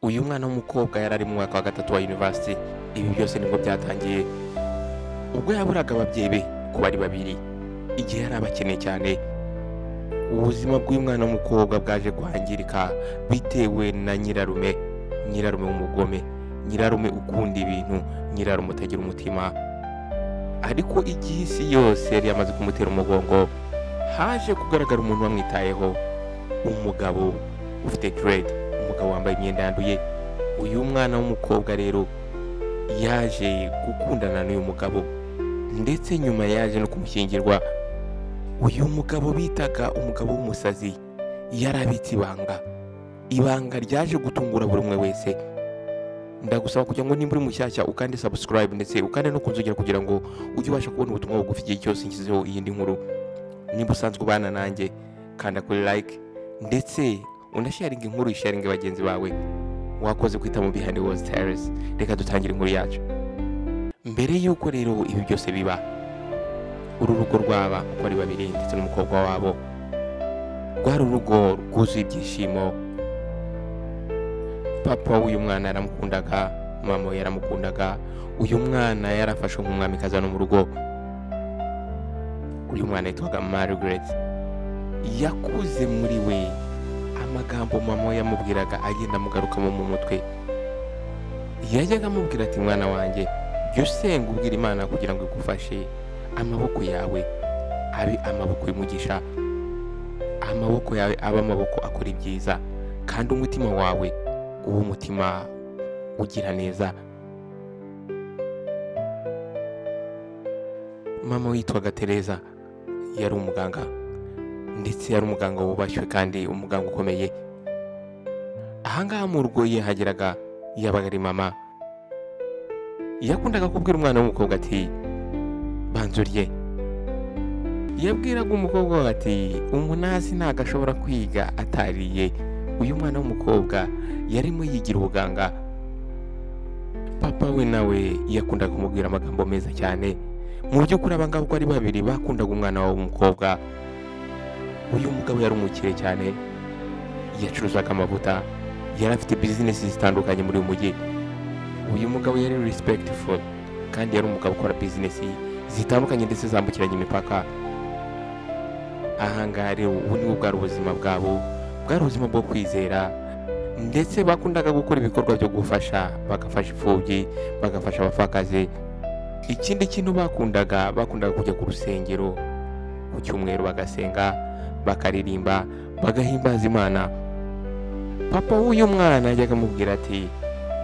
uyu mwana w'umukobwa yari ari mu mwaka wa gatatu wa university. Ibi byose nibwo byatangiye ubwo yaburaga ababyeyi be ku bari babiri igihe yari abakeneye cyane. Ubuzima bw'uyu mwana w'umukobwa bwaje kwangirika bitewe na nyirarume w'umugome, nyirarume ukunda ibintu, nyirarume utagira umutima. Ariko igihe isi yose yari yamaze kumutera umugongo, haje kugaragara umuntu wamwitayeho, umugabo ufite dread, umugabo wambaye imyenda yanduye. Uyu mwana w'umukobwa rero yaje gukundana n'uyu mugabo, ndetse nyuma yaje no kumushyingirwa. Uyu mugabo bitaga umugabo w'umusazi yari abitse ibanga ryaje gutungura buri umwe wese. Ndagusaba kugira ngo nimba uri mushyashya ukande subscribe, ndetse ukande no kunzogera kugira ngo ujye ubasha kubona ubutumwa bugufi igihe cyose nshyizeho iyindi nkuru. Nimba usanzwe ubana nanjye, kanda kuri like ndetse unasharinga inkuru, isharinge bagenzi bawe. Wakoze kwita mu Behind the Walls Terrace. Reka dutangire inkuru yacu. Mbere y'uko rero ibi byose biba, uru rugo rwaba uko ari babiri ndetse n'umukobwa wabo, rwari urugo rwuzuye ibyishimo. Papa w'uyu mwana yaramukundaga, mama we yaramukundaga. Uyu mwana yarafashwe nk'umwamikazi hano mu rugo. Uyu mwana yitwaga Margaret. Yakuze muri we amagambo mama we yamubwiraga agenda amugarukamo mu mutwe. Yajyaga amubwira ati, mwana wanjye, jya usenga ubwira Imana kugira ngo igufashe, amaboko yawe abe amaboko y'umugisha, amaboko yawe abe amaboko akora ibyiza, kandi umutima wawe uwo umutima ugira neza. Mama witwaga Teresa yari umuganga, ndetse yari umuganga wubashywe kandi umuganga ukomeye. Ahangaha mu rugo ye hageraga yabaga ari mama. Yakundaga kubwira umwana w'umukobwa ati, banza urye. Yabwiraga umukobwa we ati, umunasi ntabwo ashobora kwiga atariye. Uyu mwana w'umukobwa yarimo yigira ubuganga. Papa we nawe yakundaga kumubwira amagambo meza cyane. Mu by'ukuri abangaba uko ari babiri bakundaga umwana wabo w'umukobwa. Uyu mugabo yari umukire cyane, yacuruzaga amavuta, yari afite business zitandukanye muri uyu mujyi. Uyu mugabo yari respectful kandi yari umugabo ukora business zitandukanye ndetse zambukiranya imipaka. Ahangaha rero ubu ni bwari ubuzima bwabo, bwari ubuzima bwo kwizera, ndetse bakundaga gukora ibikorwa byo gufasha, bagafasha imfubyi, bagafasha abapfakazi. Ikindi kintu bakundaga kujya ku rusengero ku cyumweru, bagasenga, bakaririmba, bagahimbaza Imana. Papa w'uyu mwana yajyaga amubwira ati,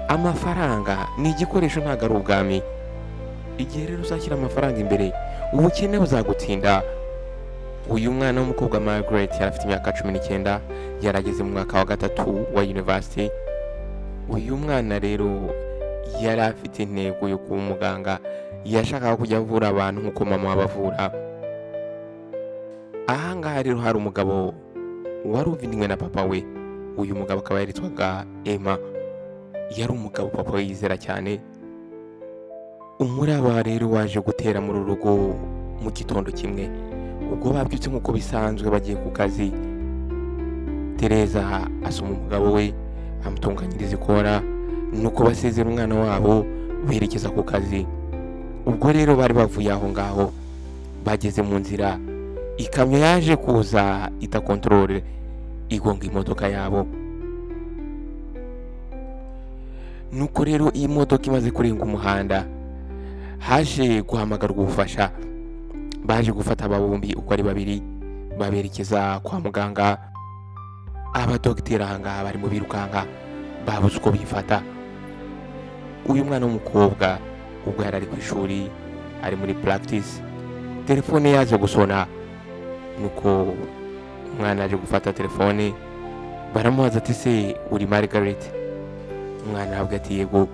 amafaranga ni igikoresho ntabwo ari ubwami. Igihe rero uzashyira amafaranga imbere, ubukene buzagutsinda. Uyu mwana w'umukobwa Margaret yari afite imyaka 19, yarageze mu mwaka wa gatatu wa university. Uyu mwana rero yari afite intego yo kuba umuganga, yashakaga kujya avura abantu nk'uko mama abavura. Ahangaha rero hari umugabo wari uvindimwe na papa we. Uyu mugabo akaba yaritwaga Emma. Yari umugabo papa we yizera cyane. Umuraba rero waje gutera muri urugo mu gitondo kimwe, ubwo babyutse nk'uko bisanzwe bagiye ku kazi. Teresa asoma umugabo we, amutunganyiriza ikora, nuko basezera umwana wabo berekeza ku kazi. Ubwo rero bari bavuye aho ngaho, bageze mu nzira, ikamyo yaje kuza itakontorore, igonga imodoka yabo. Nuko rero iyi modoka imaze kurenga umuhanda, haje guhamagarwa ubufasha. Baje gufata aba bombi uko ari babiri, baberekeza kwa muganga. Abadogiteri ahangaha barimo birukanka, babuze uko bifata. Uyu mwana w'umukobwa ubwo yari ari ku ishuri, ari muri practice, telefone yaje gusona. Nuko umwana aje gufata telefone, baramubaza ati, se uri Margaret? Umwana avuga ati, yego.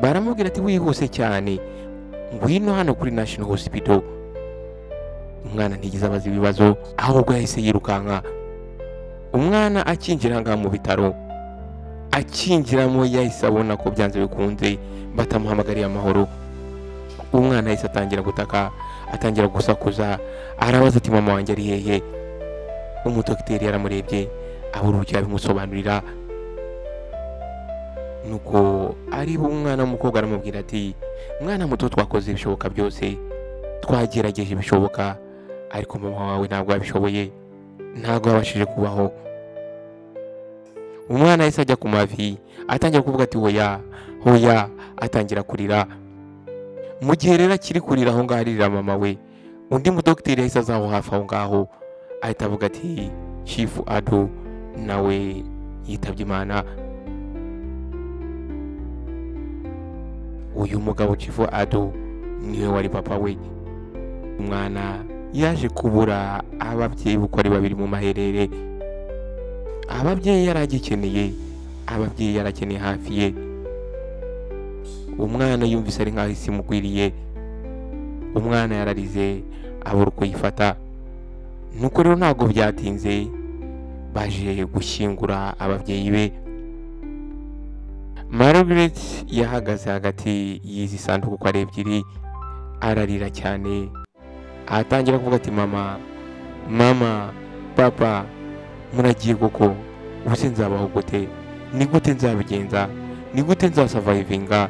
Baramubwira ati, wihuse cyane, ngwino hano kuri National Hospital. Umwana ntigize abaza ibibazo, ahubwo yahise yirukanka. Umwana akinjira ngaha mu bitaro, akinjiramo yahise abona ko byanze bikunze batamuhamagariye amahoro. Umwana yahise atangira gutaka, atangira gusakuza, arabaza ati, mama wanjye ari hehe? Umudogiteri yaramurebye, abura uburyo yabimusobanurira. nuko ari bo umwana w'umukobwa aramubwira ati mwana muto, twakoze ibishoboka byose, twagerageje ibishoboka, ariko mama wawe ntabwo yabishoboye, ntabwo yabashije kubaho. Umwana yahise ajya ku mavi atangira kuvuga ati hoya hoya, atangira kurira. Mu gihe rero akiri kurira aho ngaho aririra mama we, undi mudogiteri yahise aza aho hafi aho ngaho ahita avuga ati Chief Ado nawe yitabye Imana. Uyu mugabo Chief Ado niwe wari papa we. Umwana yaje kubura ababyeyi uko ari babiri mu maherere. Ababyeyi yaragikeneye, ababyeyi yarakeneye hafi ye. Umwana yumvise ari nkaho isi imugwiriye. Umwana yararize abura uko yifata. Nuko rero ntabwo byatinze baje gushyingura ababyeyi be. Margaret yahagaze hagati y'izi sanduku uko ari ebyiri ararira cyane, atangira kuvuga ati mama, mama, papa, muragiye koko, ubuse nzabaho gute? Ni gute nzabigenza? Ni gute nzasavayivinga?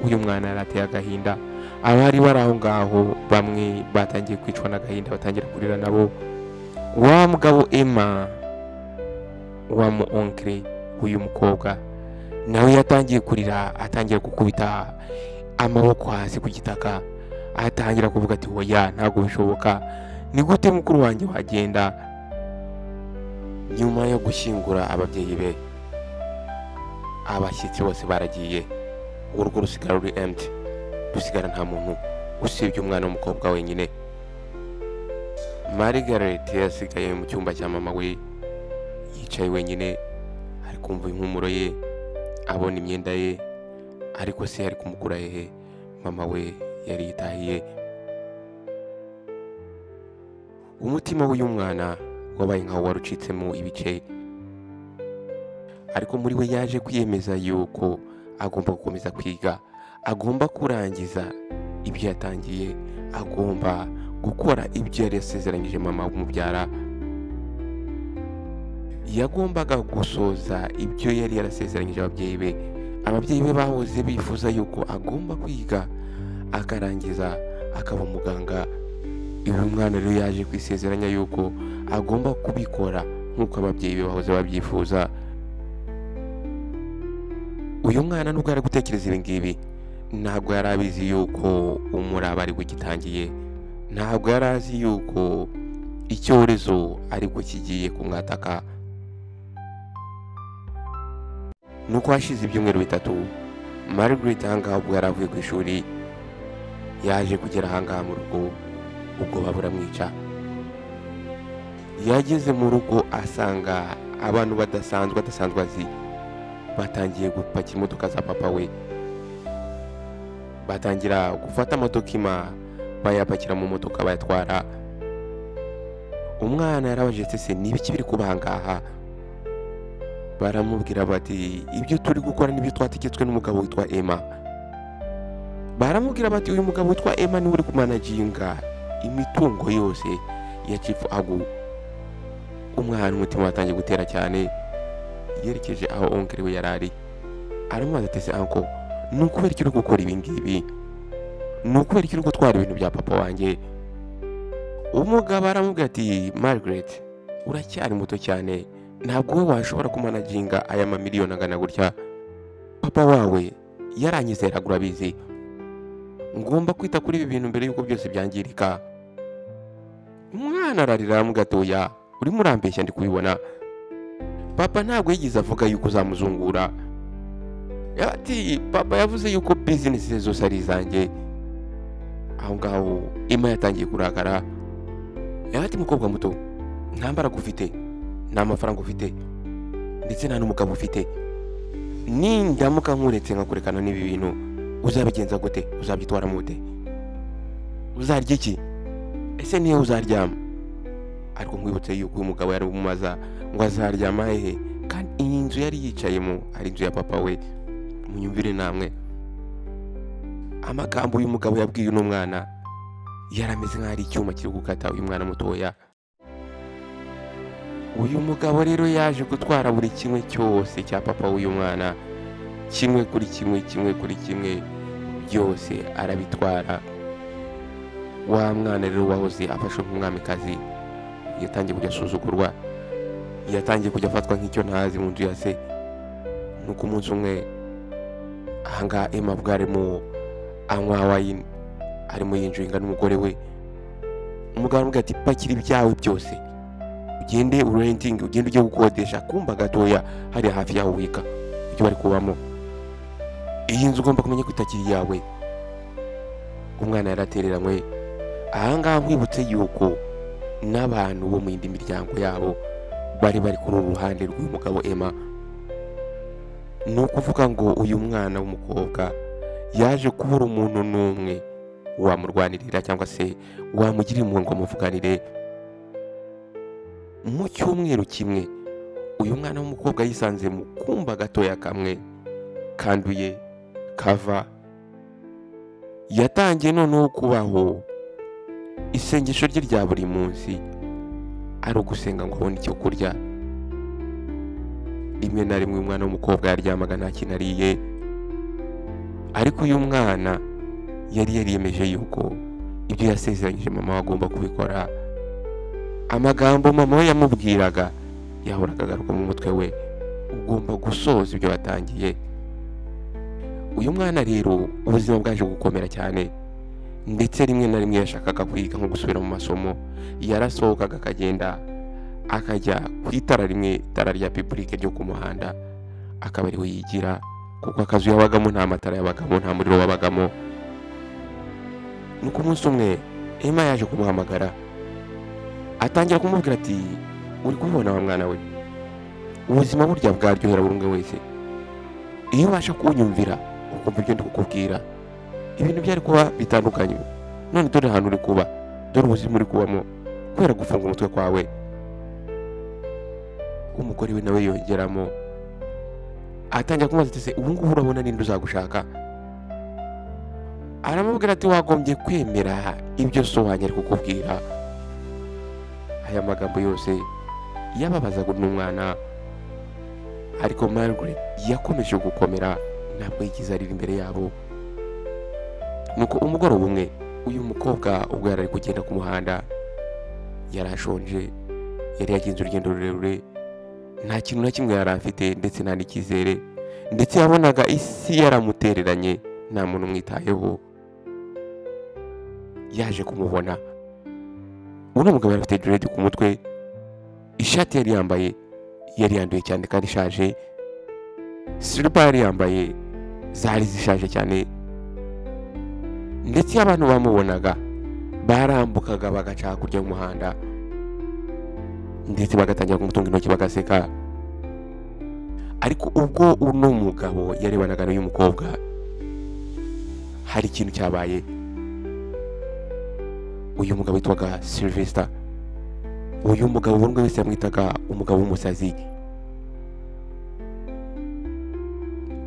Uyu mwana yarateye agahinda. Abari bari aho ngaho bamwe batangiye kwicwa n'agahinda, batangira kurira nabo. Wa mugabo Emma wa mu onkre uyu mukobwa nawe yatangiye kurira, atangira gukubita amaboko hasi ku gitaka, atangira kuvuga ati hoya ntabwo bishoboka, ni gute mukuru wanjye wagenda? Nyuma yo gushyingura ababyeyi be, abashyitsi bose baragiye, urugo rusigara ruri empty, rusigara nta muntu usibye umwana w'umukobwa wenyine. Margaret yasigaye mu cyumba cya mama we, yicaye wenyine, ari kumva impumuro ye, abona imyenda ye, ariko se yari kumukura hehe? Mama we yari yitahiye. Umutima w'uyu mwana wabaye nkaho warucitsemo ibice, ariko muri we yaje kwiyemeza yuko agomba gukomeza kwiga, agomba kurangiza ibyo yatangiye, agomba gukora ibyo yari yasezeranyije mama umubyara. Yagombaga gusoza ibyo yari yarasezeranyije ababyeyi be. Ababyeyi be bahoze bifuza yuko agomba kwiga akarangiza akaba umuganga. Uyu mwana rero yaje kwisezeranya yuko agomba kubikora nk'uko ababyeyi be bahoze babyifuza. Uyu mwana nubwo ari gutekereza ibi ngibi, ntabwo yari abizi yuko umuraba ari gugitangiye, ntabwo yari azi yuko icyorezo ariko kigiye kumwataka. Nuko hashize ibyumweru bitatu, Margaret ahangaha ubwo yari avuye ku ishuri, yaje kugera ahangaha mu rugo, ubwo buramwica. Yageze mu rugo asanga abantu badasanzwe azi batangiye gupakira imodoka za papa we, batangira gufata amadokima bayapakira mu modoka bayatwara. Umwana yarabaje ese n'ibiki biri kuba ahangaha? Baramubwira bati ibyo turi gukora n'ibyo twategetswe n'umugabo witwa Emma. Baramubwira bati uyu mugabo witwa Emma niwe uri kumanaginga imitungo yose ya Chief Agu. Umwana umutima watangiye gutera cyane, yerekeje aho onkere we yarari. Aramubaza ati se anko, ni ukubera iki uri gukora ibi ngibi? Ni ukubera iki uri gutwara ibintu bya papa wanjye? Umugabo aramubwira ati Margaret, uracyari muto cyane, ntabwo we washobora kumanaginga aya mamiliyoni angana gutya. Papa wawe yaranyizeraga, urabizi, ngomba kwita kuri ibi bintu mbere yuko byose byangirika. Umwana ararira aramubwira ati oya, urimo urambeshya ndi kubibona. Papa ntabwo yigize avuga yuko uzamuzungura. Ati papa yavuze yuko business ze zose ari izanjye. Aho ngaho Emma yatangiye kurakara. Ati mukobwa muto, nta mbaraga ufite, nta mafaranga ufite, ndetse nta n'umugabo ufite. Nindamuka nkuretse nkakurekana n'ibi bintu, uzabigenza gute? Uzabyitwara mute? Uzarya iki? Ese niyo uzaryama? Ariko nkwibutse yuko uyu mugabo yari umumaza ngo azaryama hehe, kandi iyi nzu yari yicayemo ari inzu ya papa we. Munyumvire namwe, amagambo uyu mugabo yabwiye uno mwana yarameze nk'aho ari icyuma kiri gukata uyu mwana mutoya. Uyu mugabo rero yaje gutwara buri kimwe cyose cya papa w'uyu mwana, kimwe kuri kimwe byose arabitwara. Wa mwana rero wahoze afashwe nk'umwamikazi yatangiye kujya asuzugurwa, yatangiye kujya afatwa nk'icyo ntazi mu nzu ya se. Nuko umunsi umwe ahangaha Emma bwo arimo anywa wayini, arimo yinjuyinga n'umugore we. Umugabo aramubwira ati pakira ibyawe byose ugende urentingi, ugende ujye gukodesha kumba gatoya hariya hafi yaho wika ibyo bari kubamo. Iyi nzu ugomba kumenya ko itakiri iyawe. Umwana yaratereranywe. Ahangaha nkwibutse yuko n'abantu bo mu yindi miryango yabo bari kuri uru ruhande rw'uyu mugabo Emma. Ni ukuvuga ngo uyu mwana w'umukobwa yaje kubura umuntu n'umwe wamurwanirira cyangwa se wamugira impuhwe ngo amuvuganire. Mu cyumweru kimwe uyu mwana w'umukobwa yisanze mu kumba gatoya kamwe kanduye kava. Yatangiye noneho kubaho isengesho rye rya buri munsi ari ugusenga ngo abone icyo kurya. Rimwe na rimwe umwana w'umukobwa yaryamaga nta kintu ariye, ariko uyu mwana yari yariyemeje yuko ibyo yasezeranyije mama we agomba kubikora. Amagambo mama we yamubwiraga yahoraga agaruka mu mutwe we, ugomba gusoza ibyo watangiye. Uyu mwana rero ubuzima bwaje gukomera cyane, ndetse rimwe na rimwe yashakaga kwiga nko gusubira mu masomo. Yarasohokaga akagenda akajya ku itara rimwe, itara rya public ryo ku muhanda, akaba ariho yigira kuko akazu yabagamo nta matara yabagamo, nta muriro wabagamo. Nuko umunsi umwe Emma yaje kumuhamagara, atangira kumubwira ati uri kubibona wa mwana we, ubuzima burya bwaryohera buri umwe wese iyo ubasha kunyumvira ukumva ibyo ndi kukubwira. Ibintu byari kuba bitandukanye, none dore ahantu uri kuba, dore ubuzima uri kubamo kubera gufunga umutwe kwawe. Umugore we nawe yongeramo, atangira kumubaza ati se ubu ngubu urabona ninde uzagushaka? Aramubwira ati wagombye kwemera ibyo so wanjye ari kukubwira. Aya magambo yose yababazaga n'umwana, ariko Margaret yakomeje gukomera, ntabwo yigize arira imbere yabo. Nuko umugoroba umwe uyu mukobwa ubwo yari ari kugenda ku muhanda, yarashonje, yari yagenze urugendo rurerure, nta kintu na kimwe yari afite ndetse nta n'icyizere, ndetse yabonaga isi yaramutereranye, nta muntu umwitayeho. Yaje kumubona, uno mugabo yari afite dread ku mutwe, ishati yari yambaye yari yanduye cyane kandi ishaje, slipper yari yambaye zari zishaje cyane, ndetse abantu bamubonaga barambukaga bagaca hakurya y'umuhanda ndetse bagatangira kumutunga intoki bagaseka. Ariko ubwo uno mugabo yarebanaga n'uyu mukobwa, hari ikintu cyabaye. Uyu mugabo witwaga Sylvester, uyu mugabo buri umwe wese yamwitaga umugabo w'umusazi,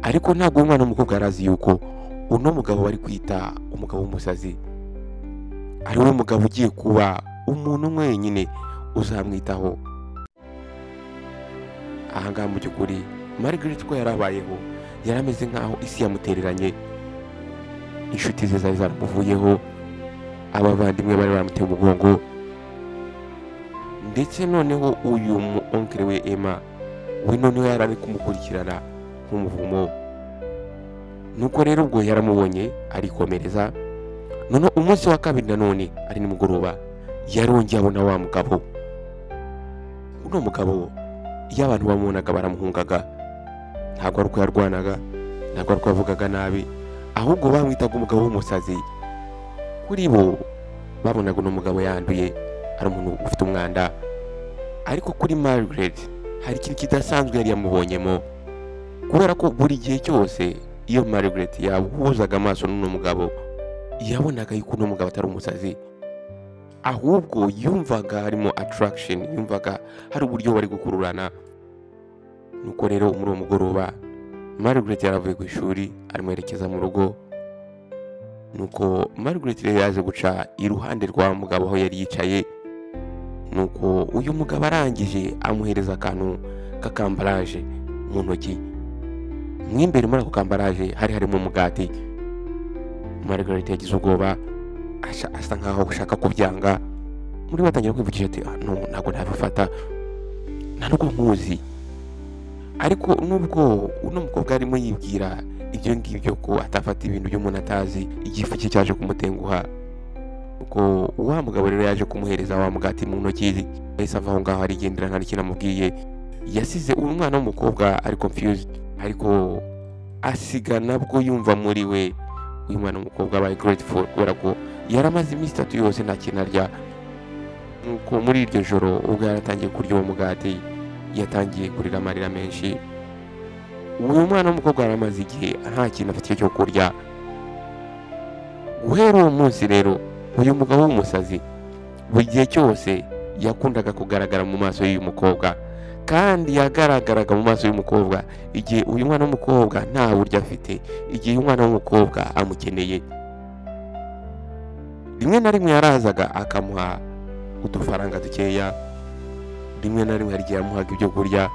ariko ntabwo umwana w'umukobwa yari azi yuko uno mugabo bari kwita umugabo w'umusazi ari we mugabo ugiye kuba umuntu mwenyine uzamwitaho. Ahangaha mu by'ukuri Margaret ko yarabayeho, yarameze nk'aho isi yamutereranye, inshuti ze zari zaramuvuyeho, abavandimwe bari baramuteye umugongo, ndetse noneho uyu onkere we Emma we noneho yari ari kumukurikirana nk'umuvumo. Nuko rero ubwo yaramubonye arikomereza. Noneho umunsi wa kabiri nanone ari nimugoroba yarongeye abona wa mugabo. Uno mugabo iyo abantu bamubonaga baramuhungaga, ntabwo ari uko yarwanaga, ntabwo ari uko yavugaga nabi, ahubwo bamwitaga umugabo w'umusazi. Kuri bo babonaga uno mugabo yanduye, ari umuntu ufite umwanda. Ariko kuri Margaret hari ikintu kidasanzwe yari yamubonyemo, kubera ko buri gihe cyose iyo Margaret yahuzaga amaso n'uno mugabo yabonaga yuko uno mugabo atari umusazi, ahubwo yumvaga harimo attraction, yumvaga hari uburyo bari gukururana. Nuko rero muri uwo mugoroba Margaret yaravuye ku ishuri arimo yerekeza mu rugo. Nuko Margaret rero yaje guca iruhande rwa mugabo aho yari yicaye. Nuko uyu mugabo arangije amuhereza akantu k'akambaraje mu ntoki. mw'imbere muri ako kambaraje hari harimo umugati. Margaret yagize ubwoba asa nkaho ushaka kubyanga. Muri batangira kwivugisha ati no, ntabwo nabifata, nta nubwo nkuzi. Ariko nubwo uno mukobwa arimo yibwira ibyo ngibyo ko atafata ibintu by'umuntu atazi, igifu cye cyaje kumutenguha. Ubwo wa mugabo rero yaje kumuhereza wa mugati mu ntoki ze, yahise ava aho ngaho arigendera nta n'ikintu amubwiye. Yasize uyu mwana w'umukobwa ari confused, ariko asiga nabwo yumva muri we uyu mwana w'umukobwa abaye grateful kubera ko yari amaze iminsi 3 yose nta kintu arya. Nuko muri iryo joro ubwo yaratangiye kurya uwo mugati, yatangiye kurira amarira menshi. Uyu mwana w'umukobwa yari amaze igihe nta kintu afite cyo kurya. Guhera uwo munsi rero uyu mugabo w'umusazi buri gihe cyose yakundaga kugaragara mu maso y'uyu mukobwa, kandi yagaragaraga mu maso y'umukobwa igihe uyu mwana w'umukobwa nta buryo afite, igihe uyu mwana w'umukobwa amukeneye. Rimwe na rimwe yarazaga akamuha udufaranga dukeya, rimwe na rimwe hari igihe yamuhaga ibyo kurya,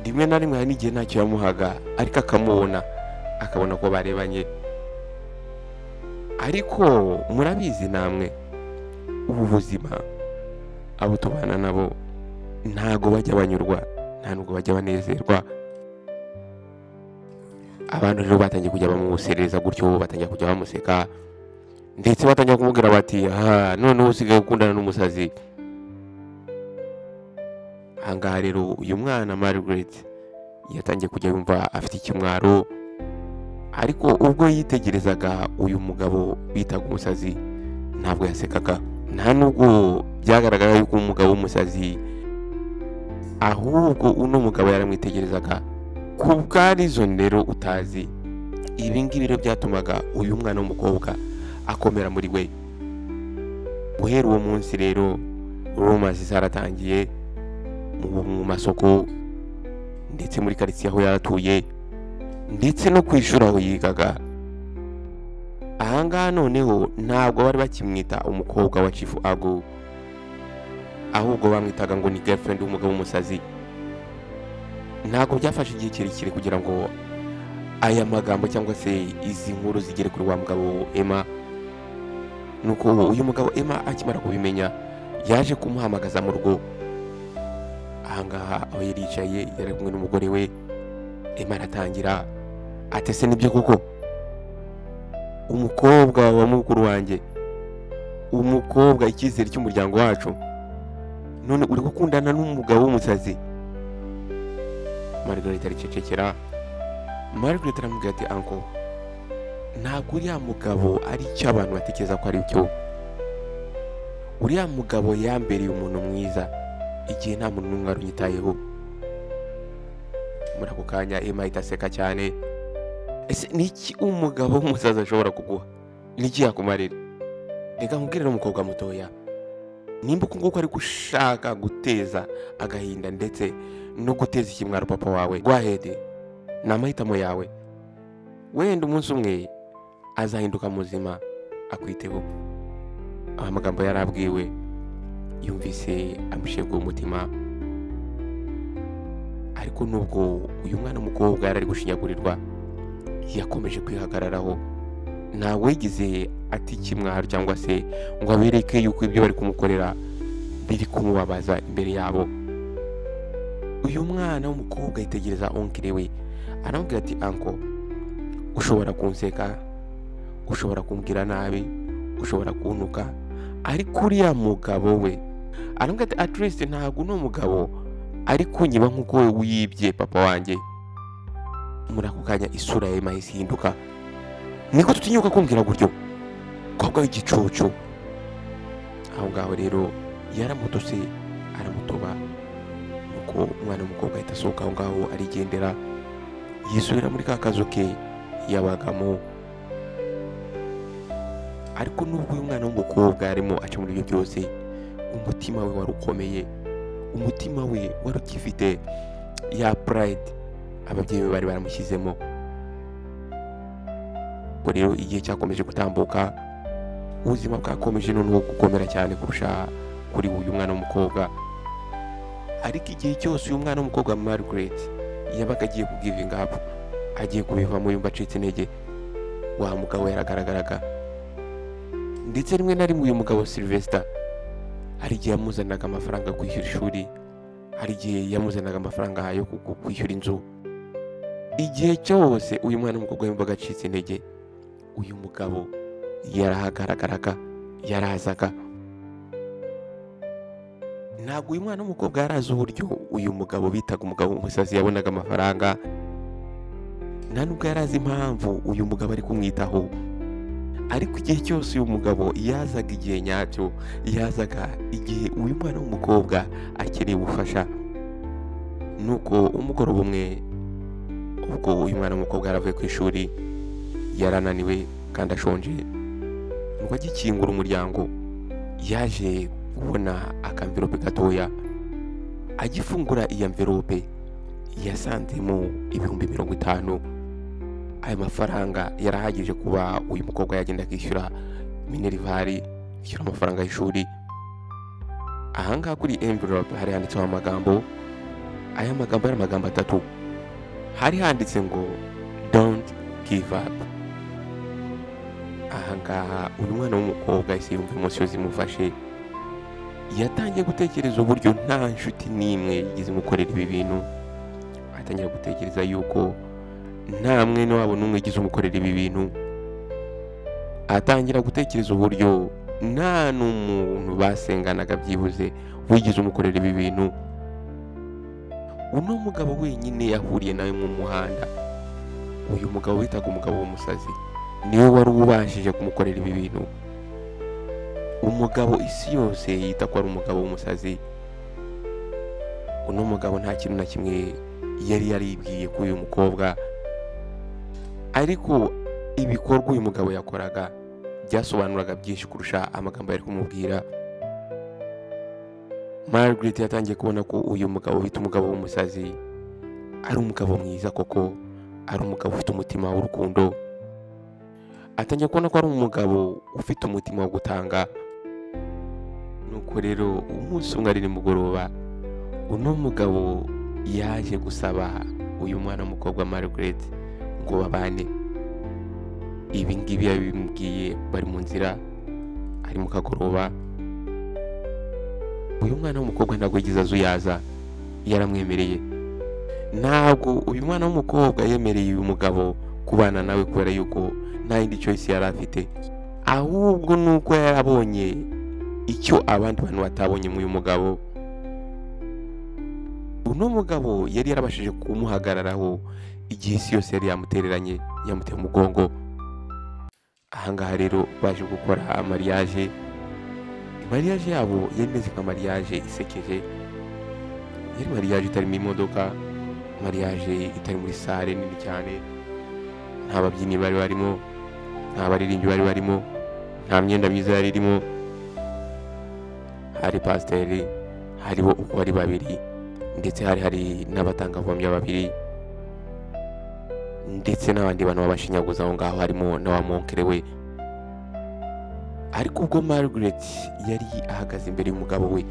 rimwe na rimwe hari n'igihe ntacyo yamuhaga ariko akamubona akabona ko barebanye. Ariko murabizi namwe ubu buzima abo tubana nabo ntago bajya banyurwa, nta nubwo bajya banezerwa. Abantu rero batangiye kujya bamusereza gutyo, batangiye kujya bamuseka, ndetse batangiye kumubwira bati none usigaye gukundana n'umusazi. Ahangaha rero uyu mwana Margaret yatangiye kujya yumva afite ikimwaro, ariko ubwo yitegerezaga uyu mugabo bitaga umusazi ntabwo yasekaga, nta nubwo byagaragara yuko umugabo w'umusazi, ahubwo uno mugabo yaramwitegerezaga ku bwarizo rero utazi. Ibi ngibi rero byatumaga uyu mwana w'umukobwa akomera muri we. Guhera uwo munsi rero rumors zaratangiye mu masoko, ndetse muri quartier aho yaratuye, ndetse no kwishura aho yigaga. Ahangaha noneho ntabwo bari bakimwita umukobwa wa Chief Ago, ahubwo bamwitaga ngo ni girlfriend w'umugabo w'umusazi. Ntabwo byafashe igihe kirekire kugira ngo aya magambo cyangwa se izi nkuru zigere kuri wa mugabo Emma. Nuko uyu mugabo Emma akimara kubimenya yaje kumuhamagaza mu rugo. Ahangaha aho yari yicaye yari kumwe n'umugore we. Emma aratangira ati ese nibyo koko umukobwa wa mukuru wanjye, umukobwa icyizere cy'umuryango wacu, none uri gukundana n'umugabo w'umusazi? Margaret aricecekera. Margaret aramubwira ati uncle, ntabwo uriya mugabo ari icyo abantu batekereza ko ari cyo. Uriya mugabo yambereye umuntu mwiza igihe nta muntu n'umwe arunyitayeho. Muri ako kanya Emma itaseka cyane. Ese niki umugabo w'umusaza ashobora kuguha? Niki yakumarira? Reka nkubwire n'umukobwa mutoya, nimba uko nguko ari gushaka guteza agahinda ndetse no guteza ikimwaro papa wawe, go ahead, ni amahitamo yawe. Wenda umunsi umwe azahinduka muzima akwiteho. Amagambo yarabwiwe yumvise amusheguye umutima. Ariko nubwo uyu mwana w'umukobwa yari ari gushinyagurirwa, yakomeje kwihagararaho. Ntawe yigize ati kimwaro cyangwa se ngo abereke yuko ibyo bari kumukorera biri kumubabaza imbere yabo. Uyu mwana w'umukobwa yitegereza onkire we, aramubwira ati uncle, ushobora kunseka, ushobora kumbwira nabi, ushobora kuntuka, ariko uriya mugabo we, aramubwira ati at least ntabwo uno mugabo ari kunyiba nk'uko we wiyibye papa wanjye. Muri ako kanya isura ye mahise ihinduka. Niko tutinyuka kumbwira gutyo, kobwa w'igicucu? Aho ngaho rero yaramutose aramutoba. Nuko umwana w'umukobwa ahita asohoka aho ngaho arigendera, yisubira muri ka kazu ke yabagamo. Ariko nubwo uyu mwana w'umukobwa yarimo aca muri ibyo byose, umutima we wari ukomeye, umutima we wari ukifite ya pride ababyeyi be bari baramushyizemo. Ubwo rero igihe cyakomeje gutambuka, ubuzima bwakomeje noneho gukomera cyane kurusha kuri uyu mwana w'umukobwa. Ariko igihe cyose uyu mwana w'umukobwa Margaret yabaga agiye kugivinga up, agiye kubivamo yumva acitse intege. Wa mugabo yaragaragaraga, ndetse rimwe na rimwe uyu mugabo Sylvester hari igihe yamuzanaga amafaranga yo kwishyura ishuri, hari igihe yamuzanaga amafaranga yo kwishyura inzu. Igihe cyose uyu mwana w'umukobwa yumvaga acitse intege, uyu mugabo yarahagaragaraga, yarazaga. Ntabwo uyu mwana w'umukobwa yarazi uburyo uyu mugabo bitaga umugabo w'umusazi yabonaga amafaranga, nta nubwo yarazi impamvu uyu mugabo ari kumwitaho. Ariko igihe cyose uyu mugabo yazaga igihe nyacyo, yazaga igihe uyu mwana w'umukobwa akeneye ubufasha. Nuko umugoroba umwe, ubwo uyu mwana w'umukobwa yaravuye ku ishuri, yarananiwe kandi ashonje, ngo agikingura umuryango yaje kubona akamverope gatoya. Agifungura iyi amverope yasanzemo ibihumbi 50. Ayo mafaranga yarahagije kuba uyu mukobwa yagenda akishyura minervari, akishyura amafaranga y'ishuri. Ahangaha kuri envelope hari handitseho amagambo. Aya magambo yari amagambo 3. Hari handitse ngo don't give up. Ahangaha uyu mwana w'umukobwa ese yumva emosiyo zimufashe, yatangiye gutekereza uburyo nta nshuti n'imwe yigize imukorera ibi bintu. Atangira gutekereza yuko nta mwene wabo n'umwe yigize umukorera ibi bintu. Atangira gutekereza uburyo nta n'umuntu basenganaga byibuze wigize umukorera ibi bintu. Uno mugabo wenyine yahuriye nawe mu muhanda, uyu mugabo witaga umugabo w'umusazi, niwe wari ubashije kumukorera ibi bintu. Umugabo isi yose yita ko ari umugabo w'umusazi. Uno mugabo nta kintu na kimwe yari yaribwiye kuri uyu mukobwa, ariko ibikorwa uyu mugabo yakoraga byasobanuraga byinshi kurusha amagambo yari kumubwira. Margaret yatangiye kubona ko uyu mugabo wita umugabo w'umusazi ari umugabo mwiza koko, ari umugabo ufite umutima w'urukundo. Atangiye kubona ko ari umugabo ufite umutima wo gutanga. Nuko rero umunsi umwe ari nimugoroba, uno mugabo yaje gusaba uyu mwana w'umukobwa Margaret ngo babane. Ibi ngibi yabimubwiye bari mu nzira, ari mu kagoroba. Uyu mwana w'umukobwa ntabwo yagize azuyaza, yaramwemereye. Ntabwo uyu mwana w'umukobwa yemereye uyu mugabo kubana nawe kubera yuko nta yindi choice yari afite, ahubwo nuko yarabonye icyo abandi bantu batabonye mu uyu mugabo. Uno mugabo yari yarabashije kumuhagararaho igihe isi yose yari yamutereranye, yamuteye umugongo. Ahangaha rero baje gukora mariage. Mariage yabo yari imeze nka mariage isekeje, yari mariage itarimo imodoka, mariage itari muri sale nini cyane. Nta babyinnyi bari barimo, nta baririmbyi bari barimo, nta myenda myiza yari irimo. Hari pasiteri, hariho uko ari babiri, ndetse hari n'abatangabuhamya babiri, ndetse n'abandi bantu babashinyaguza aho ngaho, harimo na wa monkere we. Ariko ubwo Margaret yari ahagaze imbere y'umugabo we,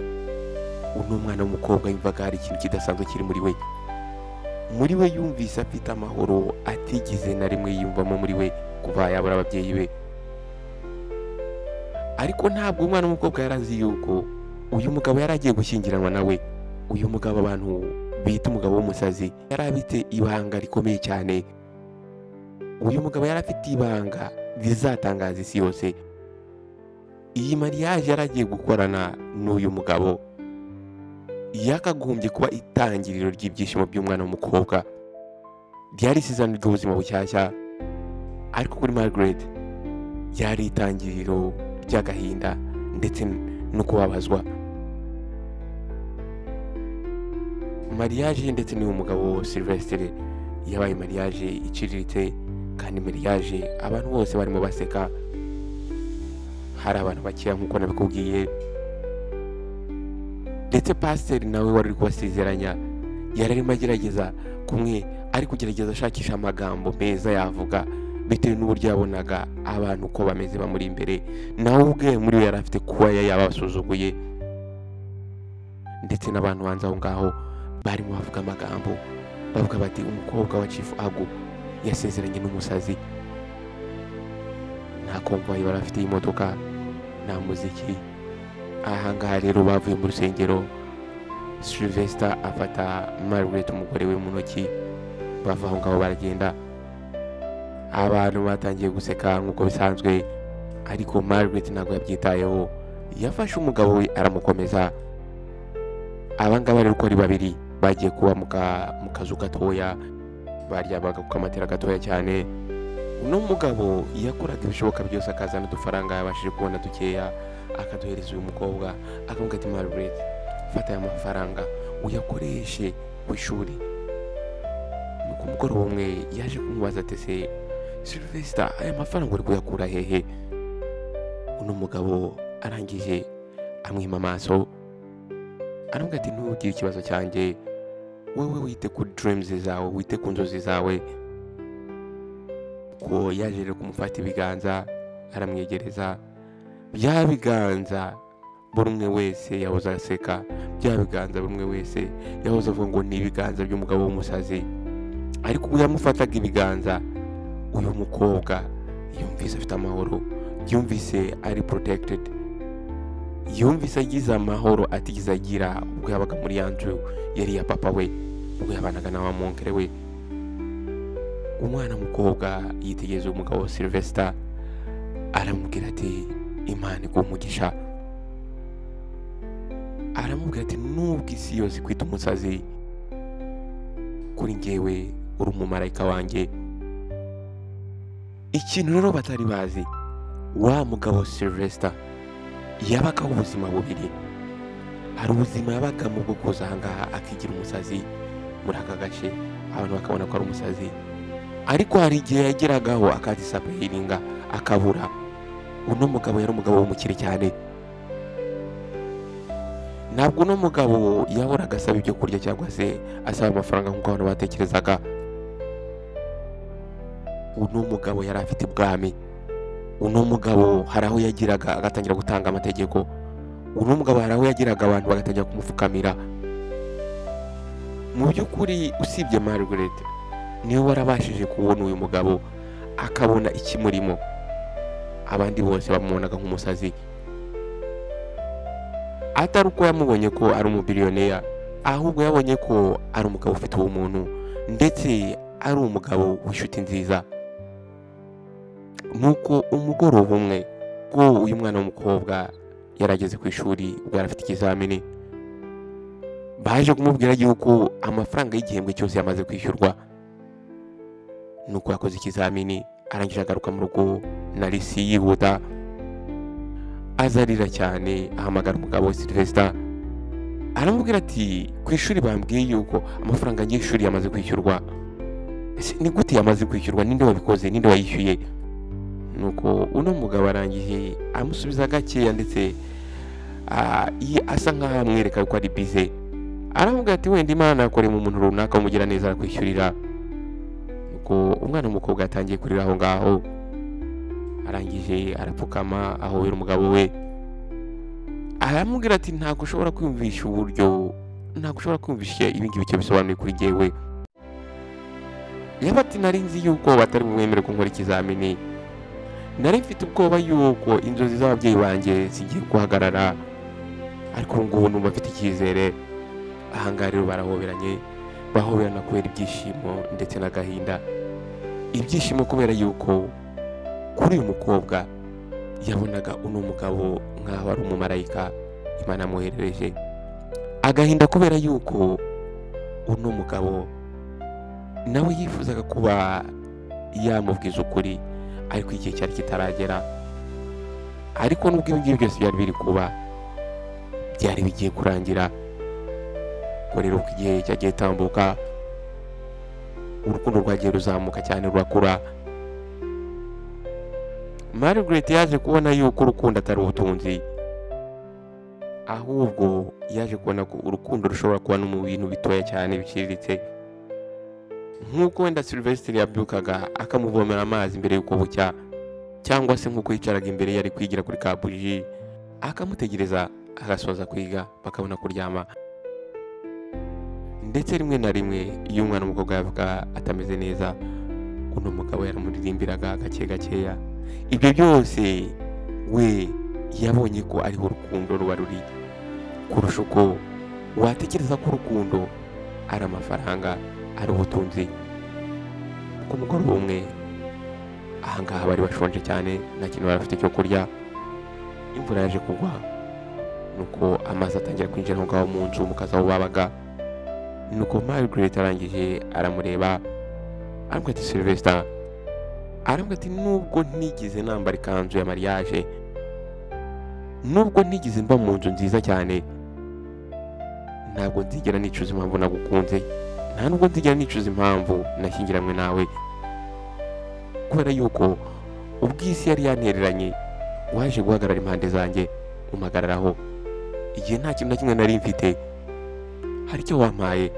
uno mwana w'umukobwa yumvaga hari ikintu kidasanzwe kiri muri we. Muri we yumvise afite amahoro atigeze na rimwe yiyumvamo muri we kuva yabura ababyeyi be. Ariko ntabwo umwana w'umukobwa yarazi yuko uyu mugabo yari agiye gushyingiranwa nawe. Uyu mugabo abantu bita umugabo w'umusazi yari afite ibanga rikomeye cyane. Uyu mugabo yari afite ibanga rizatangaza isi yose. Iyi mariage yari agiye gukorana n'uyu mugabo yakagombye kuba itangiriro ry'ibyishimo by'umwana w'umukobwa, ryari isezerano ry'ubuzima bushyashya. Ariko kuri Margaret ryari itangiriro ry'agahinda ndetse no kubabazwa. Mariage ndetse n'uyu mugabo Sylvester yabaye mariage iciriritse, kandi mariage abantu bose barimo baseka. Hari abantu bakeya nk'uko nabikubwiye, ndetse pasiteri nawe wari uri kubasezeranya yari arimo agerageza kumwe, ari kugerageza ashakisha amagambo meza yavuga bitewe n'uburyo yabonaga abantu uko bameze bamuri imbere. Nawe ubwe muri we yari afite kuba yabasuzuguye, ndetse n'abantu hanze aho ngaho barimo bavuga amagambo bavuga bati umukobwa wa Chief Agu yasezeranye n'umusazi. Nta konvoyi bari bafite y'imodoka, nta muziki. Ahangaha rero bavuye mu rusengero, Sylvester afata Margaret umugore we mu ntoki, bava aho ngaho baragenda. Abantu batangiye guseka nk'uko bisanzwe, ariko Margaret ntabwo yabyitayeho, yafashe umugabo we aramukomeza. Abangaba rero uko ari babiri bagiye kuba mu kazu gatoya, baryamaga ku kamatera gatoya cyane. Uno mugabo yakoraga ibishoboka byose akazana udufaranga yabashije kubona dukeya, akaduhereza uyu mukobwa, akamubwira ati Margaret, fata aya mafaranga uyakoreshe ku ishuri. Nuko umugoroba umwe yaje kumubaza ati se Sylvester, aya mafaranga uri kuyakura hehe? Uno mugabo arangije amwima amaso, aramubwira ati ntugire ikibazo cyanjye, wowe wite ku dreams zawe, wite ku nzozi zawe. Ko yaje rero kumufata ibiganza, aramwegereza. Bya biganza buri umwe wese yahoze aseka, bya biganza buri umwe wese yahoze avuga ngo ni ibiganza by'umugabo w'umusazi. Ariko ubwo yamufataga ibiganza, uyu mukobwa yumvise afite amahoro, yumvise ari protected, yumvise agize amahoro atigeze agira ubwo yabaga muri ya nzu yari ya papa we, ubwo yabanaga na wa monkere we. Umwana mukobwa yitegereza umugabo Sylvester, aramubwira ati Imana iguhe umugisha. Aramubwira ati nubwo isi yose ikwita umusazi, kuri njyewe uri umumarayika wanjye. Ikintu rero batari bazi, wa mugabo Sylvester yabagaho ubuzima bubiri. Hari ubuzima yabagamo bwo kuza ahangaha akigira umusazi muri aka gace, abantu bakabona ko ari umusazi. Ariko hari igihe yageragaho akadisapiringa akabura. Uno mugabo yari umugabo w'umukire cyane. Ntabwo uno mugabo yahoraga asaba ibyo kurya cyangwa se asaba amafaranga nk'uko abantu batekerezaga. Uno mugabo yari afite ubwami. Uno mugabo hari aho yagiraga agatangira gutanga amategeko. Uno mugabo hari aho yagiraga abantu bagatangira kumupfukamira. Mu by'ukuri usibye Margaret, niwe warabashije kubona uyu mugabo akabona ikimurimo. Abandi bose bamubonaga nk'umusazi. Atari uko yamubonye ko ari umubillionaire, ahubwo yabonye ko ari umugabo ufite ubumuntu, ndetse ari umugabo w'inshuti nziza. Nuko umugoroba umwe ko uyu mwana w'umukobwa yarageze ku ishuri, ubwo yari afite ikizamini, baje kumubwira yuko amafaranga y'igihembwe cyose yamaze kwishyurwa. Nuko yakoze ikizamini, arangije agaruka mu rugo, narisi yihuta, azarira cyane, ahamagara umugabo Sylvester, aramubwira ati ku ishuri bambwiye yuko amafaranga y'ishuri yamaze kwishyurwa. Ese ni gute yamaze kwishyurwa? Ninde wabikoze? Ninde wayishyuye? Nuko uno mugabo arangije amusubiza gakeya, ndetse asa nkaho amwereka ko ari bize. Aramubwira ati wenda Imana yakoreye mu muntu runaka umugira neza arakwishyurira. Nuko umwana w'umukobwa yatangiye kurira aho ngaho, arangije arapfukama ahobera umugabo we, aramubwira ati ntabwo ushobora kwiyumvisha uburyo, ntabwo ushobora kwiyumvisha ibingibi icyo bisobanuye kuri jyewe. Yaba ati nari nzi yuko batari bumwemere ko nkora ikizamini, nari mfite ubwoba yuko inzozi z'ababyeyi banjye zigiye guhagarara, ariko ubu ngubu numva mfite icyizere. Ahangaha rero barahoberanye, bahoberana kubera ibyishimo ndetse n'agahinda. Ibyishimo kubera yuko kuri uyu mukobwa yabonaga uno mugabo nk'aho ari umumarayika Imana amwoherereje. Agahinda kubera yuko uno mugabo nawe yifuzaga kuba yamubwiza ukuri, ariko igihe cyari kitaragera. Ariko nubwo ibi ngibi byose byari biri kuba, byari bigiye kurangira. Ko rero uko igihe cyagiye tambuka, urukundo rwagiye ruzamuka cyane, rurakura. Margaret yaje kubona yuko urukundo atari ubutunzi, ahubwo yaje kubona ko urukundo rushobora kuba no mu bintu bitoya cyane biciriritse. Nk'uko wenda Sylvester yabyukaga akamuvomera amazi mbere y'uko bucya, cyangwa se nk'uko yicaraga imbere yari kwigira kuri kabuji akamutegereza agasoza kwiga bakabona kuryama. Ndetse rimwe na rimwe iyo umwana w'umukobwa yavuga atameze neza, uno mugabo yaramuririmbiraga gake gakeya. Ibyo byose we yabonye ko ariho urukundo ruba ruri, kurusha uko watekereza ko urukundo ari amafaranga, ari ubutunzi. Ku mugoroba umwe ahangaha bari bashonje cyane, nta kintu bari bafite cyo kurya. Imvura yaje kugwa, nuko amazi atangira kwinjira aho ngaho mu nzu mu kazi aho babaga. Nuko Margaret arangije aramureba, aramubwira ati Sylvester, aramubwira ati nubwo ntigeze nambara ikanzu ya mariage, nubwo ntigeze mba mu nzu nziza cyane, ntabwo nzigera nicuza impamvu nagukunze, nta nubwo nzigera nicuza impamvu nashyingiranywe nawe, kubera yuko ubw'isi yari yantereranye waje guhagarara impande zanjye umpagararaho igihe nta kintu na kimwe nari mfite. Hari icyo wampaye,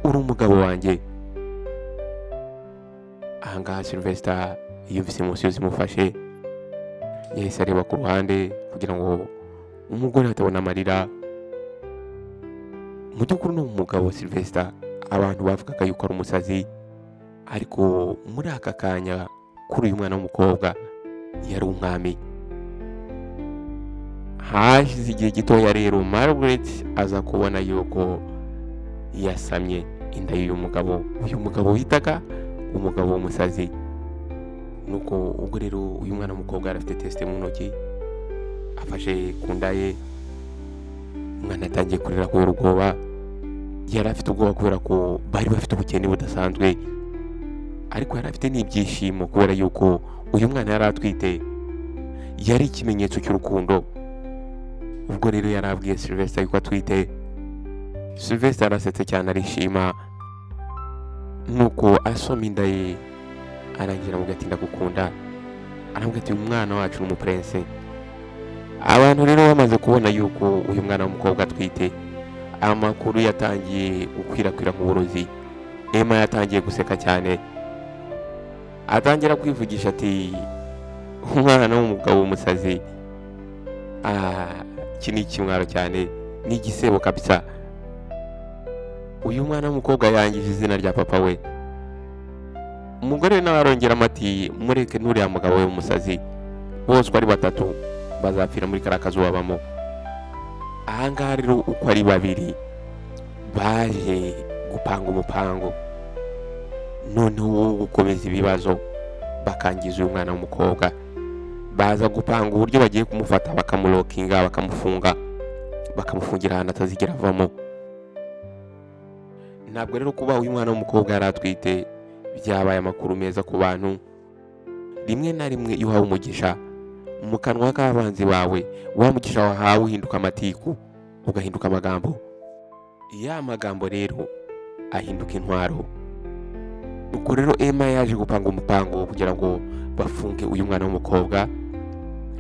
uri umugabo wanjye. Ahangaha Sylvester yumvise emotion zimufashe, yahise areba ku ruhande kugira ngo umugore atabona amarira. Mu by'ukuri ni umugabo Sylvester abantu bavugaga yuko ari umusazi, ariko muri aka kanya kuri uyu mwana w'umukobwa yari umwami. Hashize igihe gitoya rero Margaret aza kubona yuko yasamye inda y'uyu mugabo witaga umugabo w'umusazi. Nuko ubwo rero uyu mwana w'umukobwa yari afite teste mu ntoki, afashe ku nda ye. Umwana atangiye kurira kubera ubwoba, yari afite ubwoba kubera ko bari bafite ubukene budasanzwe, ariko yari afite n'ibyishimo kubera yuko uyu mwana yari atwite, yari ikimenyetso cy'urukundo. Ubwo rero yari abwiye Sylvester yuko atwite. Sylvester arasetse cyane arishima, nuko asoma inda ye arangira mu gatinda gukunda, aramubwira ati uyu mwana wacu ni umuprince. Abantu rero bamaze kubona yuko uyu mwana w'umukobwa atwite, amakuru yatangiye gukwirakwira mu burozi. Emma yatangiye guseka cyane, atangira kwivugisha ati umwana w'umugabo w'umusazi. Iki ni ikimwaro cyane, ni igisebo kabisa. Uyu mwana w'umukobwa yangije izina rya papa we. Umugore nawe arongera ati mureke n'uriya mugabo we w'umusazi, bose ari batatu bazapfira muri kariya kazu babamo. Ahangaha rero uko ari babiri baje gupanga umupango noneho wo gukomeza ibibazo, bakangiza uyu mwana w'umukobwa. Baza gupanga uburyo bagiye kumufata, bakamulokinga, bakamufunga, bakamufungira ahantu atazigera avamo. Ntabwo rero kuba uyu mwana w'umukobwa yari atwite byabaye amakuru meza ku bantu. Rimwe na rimwe iyo uhawe umugisha mu kanwa k'abanzi bawe, wa mugisha wahawe uhinduka amatiku, ugahinduka amagambo. Ya magambo rero ahinduka intwaro. Ubwo rero Emma yaje gupanga umupango kugira ngo bafunge uyu mwana w'umukobwa.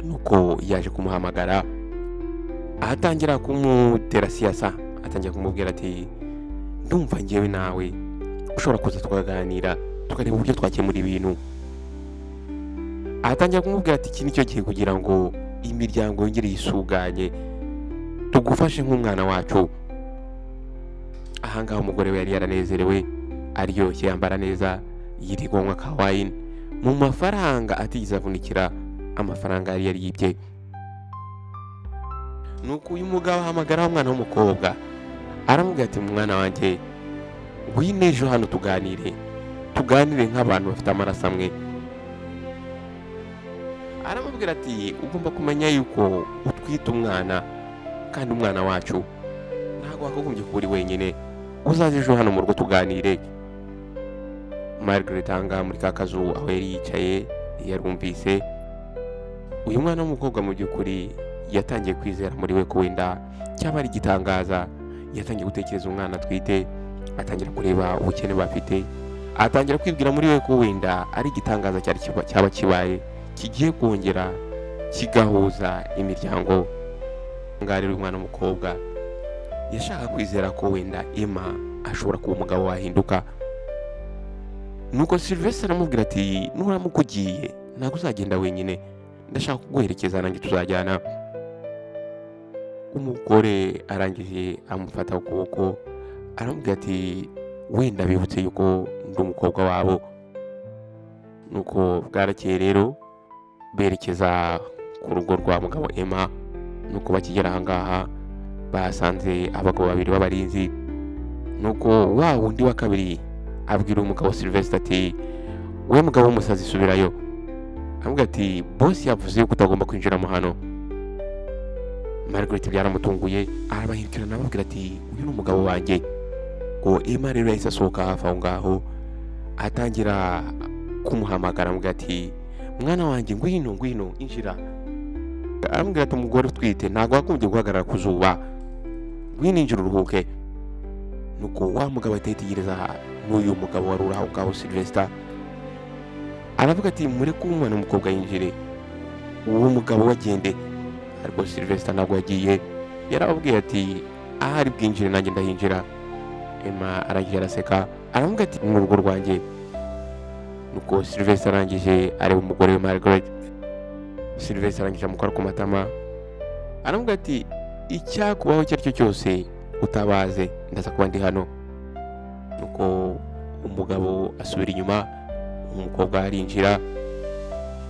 Nuko yaje kumuhamagara, ahatangira kumutera siyasa, atangira kumubwira ati ndumva njyewe nawe ushobora kuza tukaganira tukareba uburyo twakemura ibintu. Ahatangira kumubwira ati iki nicyo gihe kugira ngo imiryango yongere yisuganye, tugufashe nk'umwana wacu. Ahangaha umugore we yari yaranezerewe, aryoshye, yambara neza, yirirwa ka wine mu mafaranga atigeze avunikira, amafaranga yari yibye. Nuko uyu mugabo ahamagara umwana w'umukobwa, aramubwira ati mwana wanjye ngwino ejo hano tuganire nk'abantu bafite amaraso amwe. Aramubwira ati ugomba kumenya yuko utwite umwana, kandi umwana wacu ntabwo wakagombye kuba uri wenyine, uzaze ejo hano mu rugo tuganire. Margaret ahangaha muri ka kazu aho yari yicaye yarumvise. Uyu mwana w'umukobwa mu by'ukuri yatangiye kwizera muri we ko wenda cyaba ari igitangaza. Yatangiye gutekereza umwana atwite, atangira kureba ubukene bafite, atangira kwibwira muri we ko wenda ari igitangaza cyaba kibaye kigiye kongera kigahuza imiryango. Ngaho rero umwana w'umukobwa yashaka kwizera ko wenda Emma ashobora kuba umugabo wahinduka. Nuko Sylvester aramubwira ati nuramuka ugiye ntabwo uzagenda wenyine, ndashaka kuguherekeza nanjye tuzajyana. Umugore arangije amufata ukuboko, aramubwira ati wenda bibutse yuko ndi umukobwa wabo, nuko bwarakeye rero berekeza ku rugo rwa mugabo Emma. Nuko bakigera ahangaha basanze abagabo babiri b'abarinzi. Nuko wa wundi wa kabiri abwira umugabo Sylvester ati we mugabo w'umusazi subirayo. Avuga ati boss yavuze ko utagomba kwinjiramo hano. Margaret byaramutunguye arabahindukirana ababwira ati uyu ni umugabo wanjye. Ngo Emma rero yahise asohoka hafi aho ngaho atangira kumuhamagara avuga ati mwana wanjye ngwino injira. Arambwira ati umugore utwite ntabwo wagombye guhagarara ku zuba, ngwino injira uruhuke. Nuko wa mugabo atitegereza n'uyu mugabo wari uri aho ngaho Sylvester, aravuga ati mureke umwana w'umukobwa yinjire, uwo mugabo wagende. Ariko Sylvester ntabwo yagiye, yarababwiye ati ahari bwinjire nanjye ndahinjira. Emma aragiye araseka aravuga ati mu rugo rwanjye. Nuko Sylvester arangije areba umugore we Margaret. Sylvester arangije amukora ku matama aravuga ati icyakubaho icyo ari cyo cyose utabaze ndaza kuba ndi hano. Nuko umugabo asubira inyuma, umukobwa arinjira.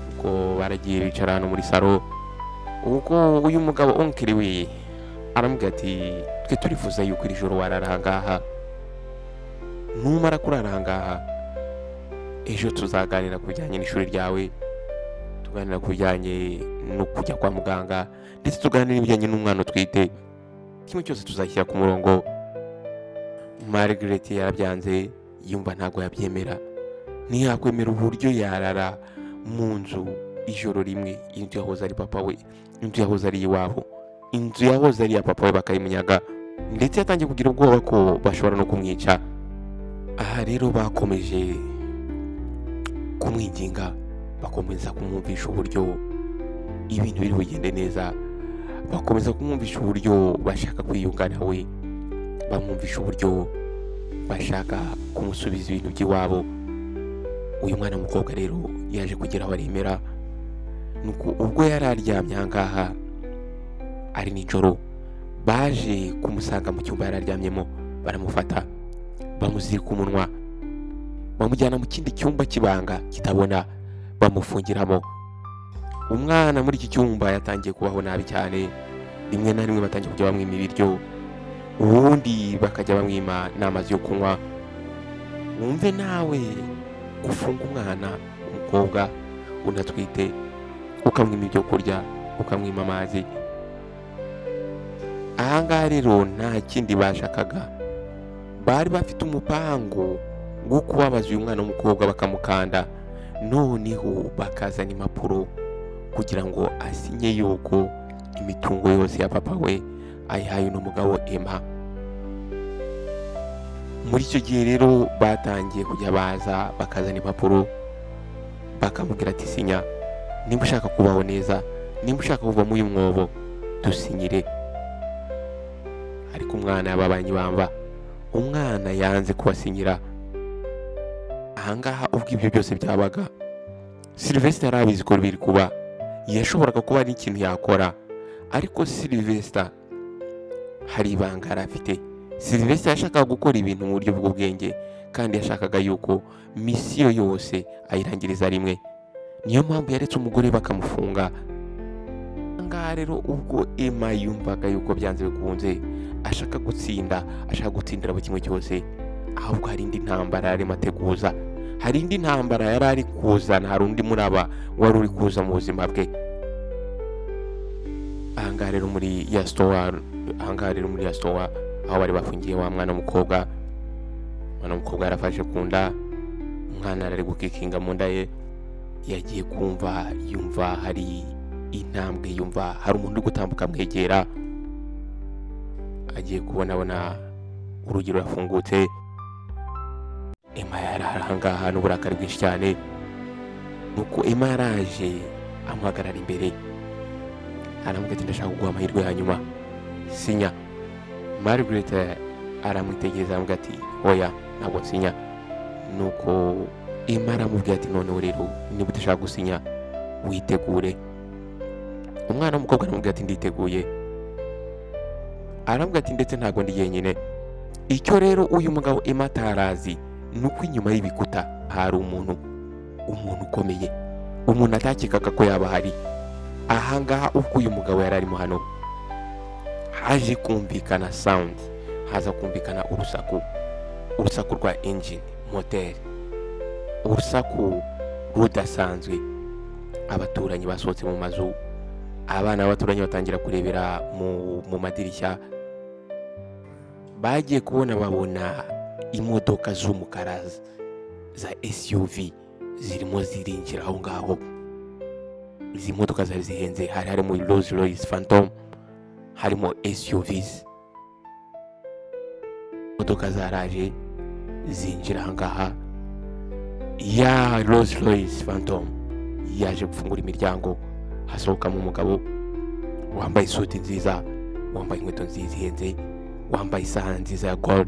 Nuko baragiye bicara hano muri salo. Ubwo uyu mugabo onkiri we aramubwira ati twe turifuza yuko iri joro warara ahangaha, numara kurara ahangaha ejo tuzaganira ku bijyanye n'ishuri ryawe, tuganira ku bijyanye no kujya kwa muganga, ndetse tuganira n'ibijyanye n'umwana utwite. Kimwe cyose tuzashyira ku murongo. Margaret yarabyanze, yumva ntabwo yabyemera, ntiyakwemera uburyo yarara mu nzu ijoro rimwe. Inzu yahoze ari papa we, inzu yahoze ari iwabo, inzu yahoze ari iya papa we bakayimunyaga, ndetse yatangiye kugira ubwoba ko bashobora no kumwica. Aha rero bakomeje kumwinginga, bakomeza kumwumvisha uburyo ibintu biri bugende neza, bakomeza kumwumvisha uburyo bashaka kwiyunga nawe, bamwumvisha uburyo bashaka kumusubiza ibintu by'iwabo. Uyu mwana w'umukobwa rero yaje kugera aho aremera. Nuko ubwo yari aryamye ahangaha ari nijoro, baje kumusanga mu cyumba yari aryamyemo, baramufata bamuzirika umunwa, bamujyana mu kindi cyumba cy'ibanga kitabona, bamufungiramo. Umwana muri iki cyumba yatangiye kubaho nabi cyane. Rimwe na rimwe batangiye kujya bamwima ibiryo, ubundi bakajya bamwima n'amazi yo kunywa. Wumve nawe gufunga umwana umukobwa unatwite, ukamwima ibyo kurya, ukamwima amazi. Ahangaha rero nta kindi bashakaga, bari bafite umupango wo kubabaza uyu mwana w'umukobwa bakamukanda, noneho bakazana impapuro kugira ngo asinye yuko imitungo yose ya papa we ayihaye n'umugabo Emma. Muri icyo gihe rero batangiye kujya baza bakazana impapuro bakamubwira ati sinya, nimba ushaka kubaho neza, nimba ushaka kuva muri uyu mwobo dusinyire. Ariko umwana yababanyi bamba, umwana yanze kubasinyira. Ahangaha ubwo ibyo byose byabaga, Sylvester yarabizi ko biri kuba, yashoboraga kuba ari ikintu yakora. Ariko Sylvester hari ibanga yari afite. Sylvester yashakaga gukora ibintu mu buryo bw'ubwenge, kandi yashakaga yuko misiyo yose ayirangiriza rimwe. Niyo mpamvu yaretse umugore bakamufunga. Ahangaha rero ubwo Emma yumvaga yuko byanze bikunze ashaka gutsinda, ashaka gutsindira buri kimwe cyose, ahubwo hari indi ntambara yarimo ateguza, hari indi ntambara yari ari kuzana, hari undi muraba wari uri kuza mu buzima bwe. Ahangaha rero muri ya store, aho bari bafungiye wa mwana w'umukobwa. Umwana w'umukobwa yarafashe ku nda, umwana ari gukikinga mu nda ye. Yagiye kumva, yumva hari intambwe, yumva hari umuntu uri gutambuka amwegera. Agiye kubona urugi rurafungutse. Emma yari ahangaha n'uburakari bwinshi cyane. Nuko Emma yaraje amuhagarara imbere, aramubwira ati ndashaka kuguha amahirwe ya nyuma, sinya. Margaret aramwitegereza aramubwira ati oya ntabwo nsinya. Nuko Emma aramubwira ati noneho rero niba udashaka gusinya witegure. Umwana w'umukobwa aramubwira ati nditeguye. Aramubwira ati ndetse ntabwo ndi jyenyine. Icyo rero uyu mugabo Emma atarazi nuko inyuma y'ibikuta hari umuntu. umuntu ukomeye, umuntu atakekaga ko yaba hari. Ahangaha ubwo uyu mugabo yari arimo hano haje kumvikana sound, haza kumvikana urusaku rwa engine moteur, urusaku rudasanzwe. Abaturanyi basohotse mu mazu, abana b'abaturanyi batangira kurebera mu madirishya, bagiye kubona babona imodoka z'umukara za SUV zirimo zirinjira aho ngaho. Izi modoka zari zihenze, harimo Rolls Royce Phantom, harimo SUVs. Imodoka zaraje zinjira aha ngaha, ya Rolls Royce Phantom yaje gufungura imiryango, hasohokamo umugabo wambaye isuti nziza, wambaye inkweto nziza ihenze, wambaye isaha nziza ya gold.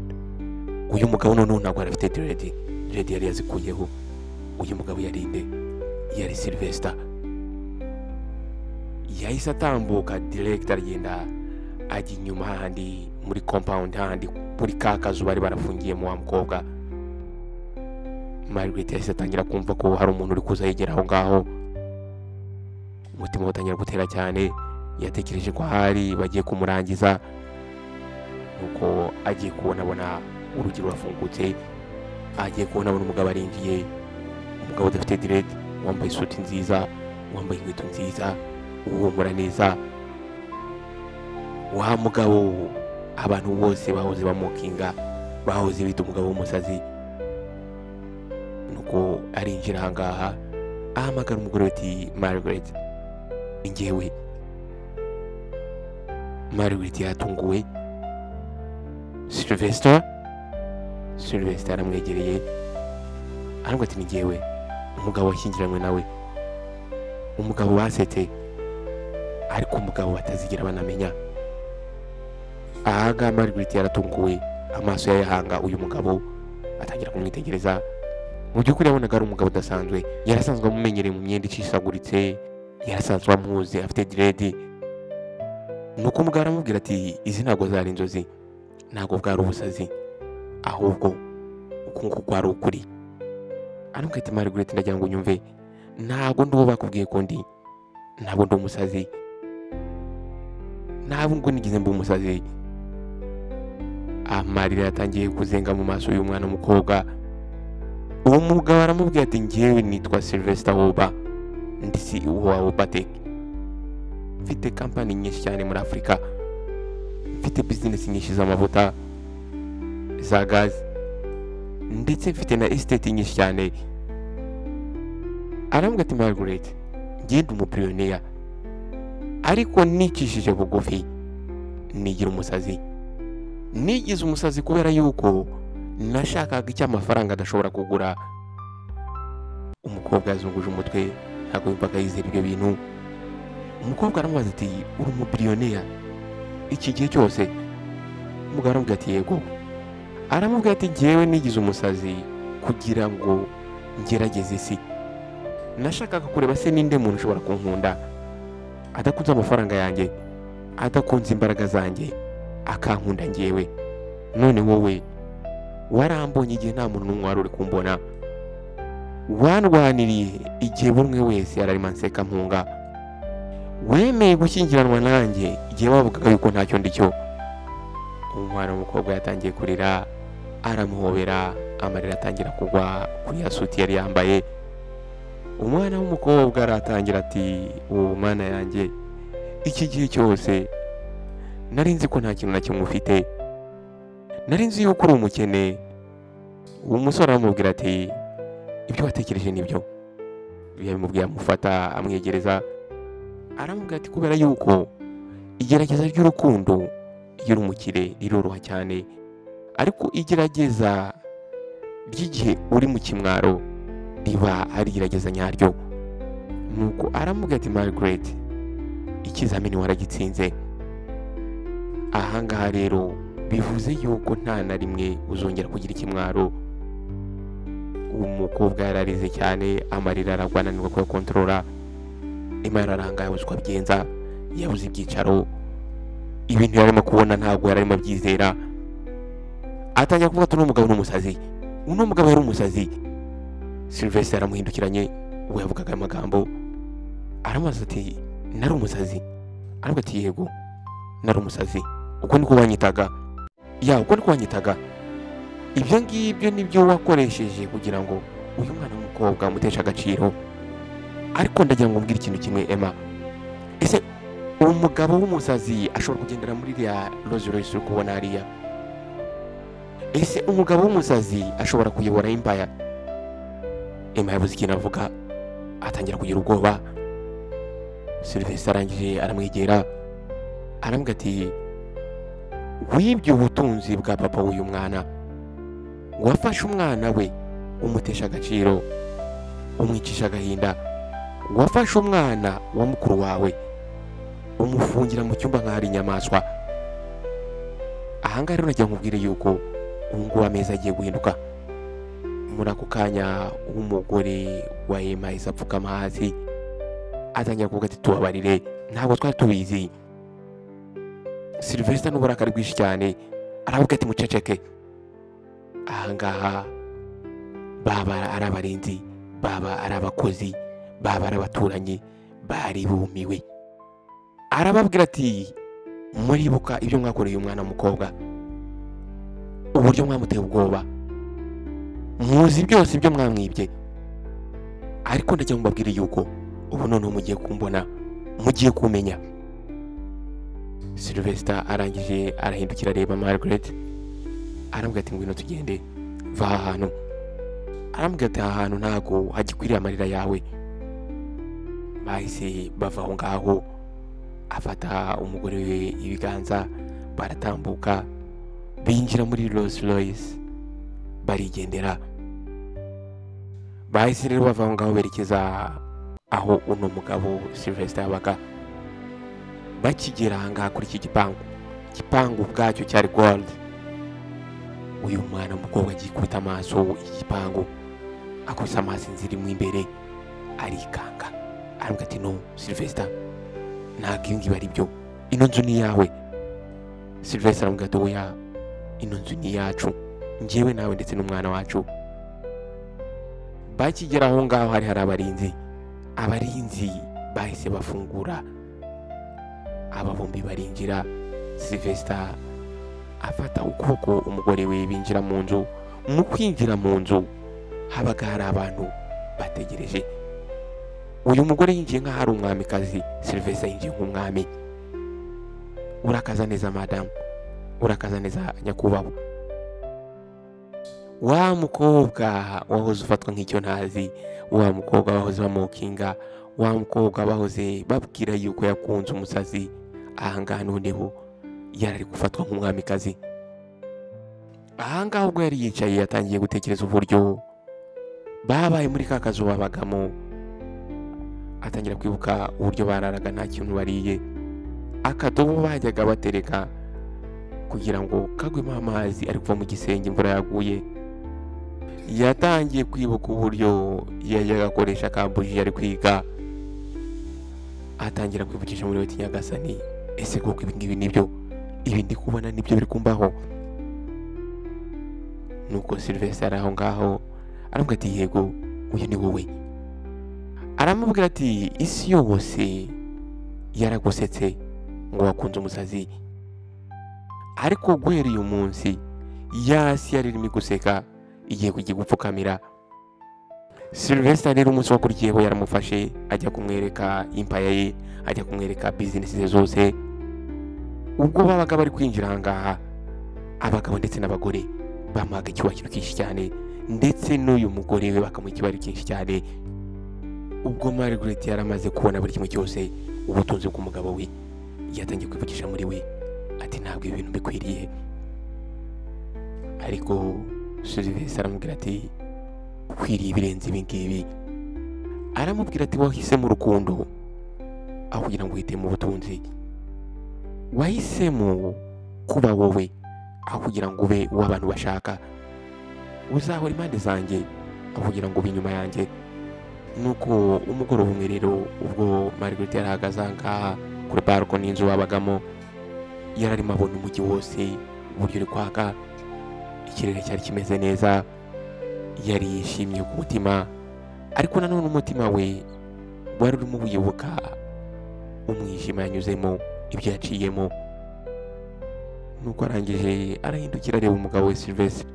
Uyu mugabo noneho ntabwo yari afite dread yari yazikuyeho. Uyu mugabo yari inde? Yari Sylvester. Yahise atambuka direct agenda ajya inyuma handi muri compound handi kuri ka kazu bari barafungiyemo wa mukobwa. Margaret yahise atangira kumva ko hari umuntu uri kuza yegera aho ngaho. Umutima utangira gutera cyane, yatekereje ko hari bagiye kumurangiza. Nuko agiye kubona urugi rurafungutse, agiye kubona umugabo arinjiye, umugabo udafite dread, wambaye isuti nziza, wambaye inkweto nziza, uhumura neza. Wa mugabo abantu bose bahoze bamukinga, bahoze bita umugabo w'umusazi. Nuko arinjira aha ngaha, ahamagara umugore ati Margaret, njyewe. Margaret yatunguwe. Sylvester aramwegereye, aravuga ati njyewe, umugabo washyingiranywe nawe, umugabo basetse ariko umugabo batazigira banamenya. Ahaga Margaret yaratunguwe, amaso yayahanga uyu mugabo, atangira kumwitegereza. Mu by'ukuri yabonaga ari umugabo udasanzwe, yarasanzwe amumenyereye mu myenda icisaguritse, yarasanzwe amuzi afite dread. Nuko umugabo aramubwira ati izi ntabwo zari inzozi, ntabwo bwari ubusazi, ahubwo uku nguku ari ukuri. Aramubwira ati Margaret, ndagira ngo unyumve, ntabwo ndi uwo bakubwiye ko ndi, ntabwo ndi umusazi, ntabwo nigeze mba umusazi. Amarira yatangiye kuzenga mu maso y'umwana w'umukobwa. Uwo mugabo aramubwira ati njyewe nitwa Sylvester Woba, ndi CEO wa Wobatech, mfite kampani nyinshi cyane muri Afurika, mfite business nyinshi z'amavuta, za gaz, ndetse mfite na estate nyinshi cyane. Aramubwira ati Margaret, njye ndi umupioneer, ariko nicishije bugufi nigira umusazi. Nigize umusazi kubera yuko nashakaga icyo amafaranga adashobora kugura. Umukobwa yazunguje umutwe, ntabwo yumvaga yizera ibyo bintu. Umukobwa aramubaza ati uri umupioneer iki gihe cyose? Umugabo aramubwira ati yego. Aramubwira ati njyewe nigize umusazi kugira ngo ngerageze isi. Nashakaga kureba se ninde muntu ushobora kunkunda, adakunze amafaranga yanjye, adakunze imbaraga zanjye, akankunda njyewe. None wowe warambonye igihe nta muntu n'umwe wari uri kumbona, wandwaniriye igihe bumwe wese yararimo anseka mpunga, wemeye gushyingiranwa nanjye igihe wavugaga yuko ntacyo ndicyo. Umwana w'umukobwa yatangiye kurira, aramuhobera, amarira atangira kugwa kuri ya suti yari yambaye. Umwana w'umukobwa aratangira ati uwo mwana yanjye, iki gihe cyose nari nzi ko nta kintu na kimwe ufite, nari nzi yuko uri umukene. Uwo musore aramubwira ati ibyo watekereje nibyo. Yabimubwiye, amufata amwegereza, aramubwira ati kubera yuko igerageza ry'urukundo iyo uri umukire riroroha cyane, ariko igerageza ry'igihe uri mu kimwaro riba ari igerageza nyaryo. Nuko aramubwira ati Margaret, ikizamini waragitsinze. Ahangaha rero bivuze yuko nta na rimwe uzongera kugira ikimwaro. Umukobwa yararize cyane, amarira aragwa, ananirwa kuyakontorora. Imana aranga, yabuze uko abigenza, yabuze ibyicaro, ibintu yarimo kubona ntabwo yarimo abyizera. Atangira kuvuga ati uno mugabo ni umusazi, uno mugabo yari umusazi. Sylvester yaramuhindukiranye uwo yavugaga amagambo aramaze ati nari umusazi. Aravuga ati yego nari umusazi, uko niko wanyitaga. Uko niko wanyitaga. Ibyo ngibyo nibyo wakoresheje kugira ngo uyu mwana w'umukobwa amuteshe agaciro. Ariko ndagira ngo mbwire ikintu kimwe Emma, ese umugabo w'umusazi ashobora kugendera muri iriya Rolls Royce uri kubona hariya? Ese umugabo w'umusazi ashobora kuyobora Empire? Emma yabuze ikintu avuga, atangira kugira ubwoba. Sylvester arangije aramwegera arambwira ati wibye ubutunzi bwa papa w'uyu mwana, wafashe umwana we umutesha agaciro, umwicisha agahinda, wafashe umwana wa mukuru wawe umufungira mu cyumba nk'ahari inyamaswa. Ahangaha rero nagira nkubwire yuko ubu ngubu ameza agiye guhinduka. Muri ako kanya umugore wa Emma yahise apfukama hasi atangira kuvuga ati tubabarire, ntabwo twari tubizi. Sylvester n'uburakari bwinshi cyane aravuga ati muceceke. Ahangaha baba ari abarinzi, baba ari abakozi, baba ari abaturanyi bari bumiwe. Arababwira ati muribuka ibyo mwakoreye umwana w'umukobwa, uburyo mwamuteye ubwoba, muzi byose ibyo mwamwibye. Ariko ndagira ngo mbabwire yuko ubu noneho mugiye kumbona, mugiye kumenya. Sylvester arangije arahindukira areba Margaret arambwira ati ngwino tugende, va aha hantu. Arambwira ati aha hantu ntago hagikwiriye amarira yawe. Bahise bava aho ngaho, afata umugore we ibiganza baratambuka binjira muri Rolls Royce barigendera. Bahise rero bava aho ngaho berekeza aho uno mugabo Sylvester yabaga. Bakigera ahangaha kuri iki gipangu ubwacyo cyari gold. Uyu mwana w'umukobwa agikubita amaso igipangu, akubise amaso inzira imwe imbere arikanga. Arambwira ati no Sylvester, ntabwo ibi ngibi ari byo, ino nzu ni yawe. Sylvester arambwira ati oya, ino nzu ni yacu, njyewe nawe ndetse n'umwana wacu. Bakigera aho ngaho hari abarinzi bahise bafungura, aba bombi barinjira. Sylvester afata ukuboko umugore we binjira mu nzu. Mu kwinjira mu nzu habaga hari abantu bategereje. Uyu mugore yinjiye nk'aho ari umwamikazi, Sylvester yinjiye nk'umwami. Urakaza neza madam, urakaza neza nyakubahwa. Wa mukobwa wahoze ufatwa nk'icyo ntazi, wa mukobwa wahoze bamukinga, wa mukobwa bahoze babwira yuko yakunze umusazi, ahangaha noneho yarari gufatwa nk'umwamikazi. Ahangaha ubwo yari yicaye yatangiye gutekereza uburyo babaye muri ka kazu babagamo. Atangira kwibuka uburyo bararaga nta kintu bariye, akadobo bajyaga batereka kugira ngo kagwemo amazi ari kuva mu gisenge imvura yaguye. Yatangiye kwibuka uburyo yajyaga akoresha kambuji ari kwiga. Atangira kwibukisha muri we ati nyagasani, ese koko ibi ngibi nibyo, ibi ndi kubona nibyo biri kumbaho? Nuko Sylvester ari aho ngaho aravuga ati yego uyu ni wowe. Aramubwira ati isi yose yaragusetse ngo wakunze umusazi, ariko guhera uyu munsi yasi yari irimo guseka igiye kujya gupfukamira. Sylvester rero umunsi wakurikiyeho yaramufashe ajya kumwereka Empire ye, ajya kumwereka business ze zose. Ubwo babaga bari kwinjira ahangaha, abagabo ndetse n'abagore bamuhaga icyubahiro cyinshi cyane, ndetse n'uyu mugore we bakamuha icyubahiro cyinshi cyane. Ubwo Margaret yaramaze kubona buri kimwe cyose, ubutunzi bw'umugabo we, yatangiye kwivukisha muri we ati ntabwo ibintu bikwiriye. Ariko Sylvester aramubwira ati ukwiriye ibirenze ibi ngibi. Aramubwira ati wahisemo urukundo aho kugira ngo uhitemo ubutunzi, wahisemo kuba wowe aho kugira ngo ube uw'abantu bashaka, uzahora impande zanjye aho kugira ngo ube inyuma yanjye. Nuko umugoroba umwe rero ubwo Margaret yarahagaze ahangaha kuri balcony y'inzu babagamo, yararimo abona umujyi wose uburyo uri kwaka, ikirere cyari kimeze neza, yari yishimye ku mutima ariko nanone umutima we wari urimo wibuka umwijima yanyuzemo, ibyo yaciyemo. Nuko arangije arahindukira areba umugabo we Sylvester,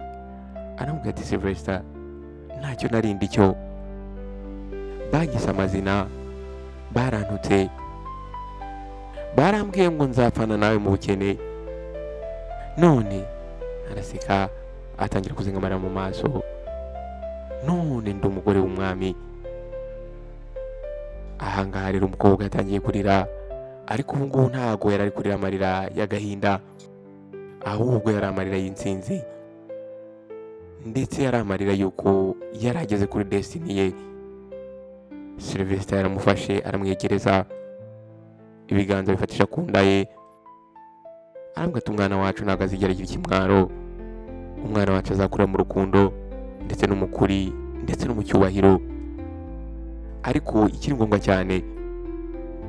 aramubwira ati Sylvester, ntacyo narindi cyo, banyise amazina, barantutse, barambwiye ngo nzapfana nawe mu bukene. None araseka atangira kuzengamara mu maso, none ndi umugore w'umwami. Ahangaha rero umukobwa yatangiye kurira, ariko ubu ngubu ntago yari ari kurira amarira y'agahinda, ahubwo yari amarira y'intsinzi, ndetse yari amarira yuko yari ageze kuri destiny ye. Sylvester yaramufashe aramwegereza, ibiganza bifatisha ku nda ye, arambwira ati umwana wacu ntabwo azigera agira ikimwaro, umwana wacu azakura mu rukundo ndetse no mu kuri ndetse no mu cyubahiro, ariko ikiri ngombwa cyane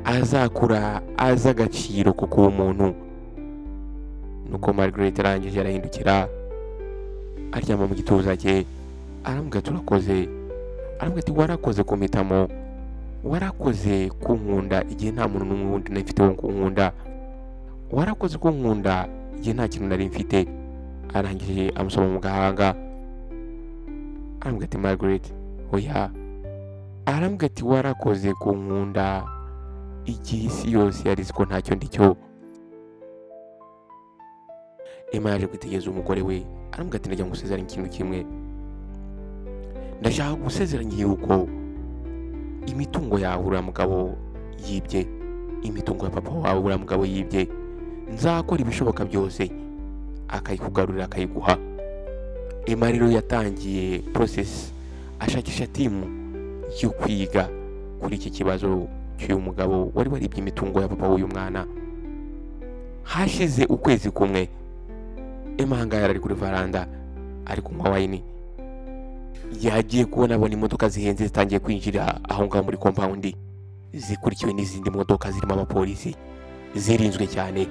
azakura azi agaciro ko kuba umuntu. Nuko Margaret arangije arahindukira aryama mu gituza cye, arambwira ati urakoze, arambwira ati warakoze kumpitamo, warakoze kunkunda igihe nta muntu n'umwe wundi nafite wo kunkunda, warakoze kunkunda igihe nta kintu nari mfite. Arangije amusoma mu gahanga, arambwira ati Margaret oya, arambwira ati warakoze kunkunda igihe isi yose yari izi ko ntacyo ndi cyo. Emma yaje kwitegereza umugore we, arambwira ati ndagira ngo usezeranye ikintu kimwe, ndashaka gusezeranya yuko imitungo yawe uriya mugabo yibye, imitungo ya papa wawe uriya mugabo yibye, nzakora ibishoboka byose akayikugarurira akayiguha. Emma rero yatangiye process ashakisha timu yo kwiga kuri iki kibazo cy'uyu mugabo wari waribye imitungo ya papa w'uyu mwana. Hashize ukwezi kumwe, Emma ahangaha yari kuri varanda ari kunywa wayini, yagiye abona imodoka zihenze zitangiye kwinjira aho ngaho muri compound, zikurikiwe n'izindi modoka zirimo abapolisi zirinzwe cyane.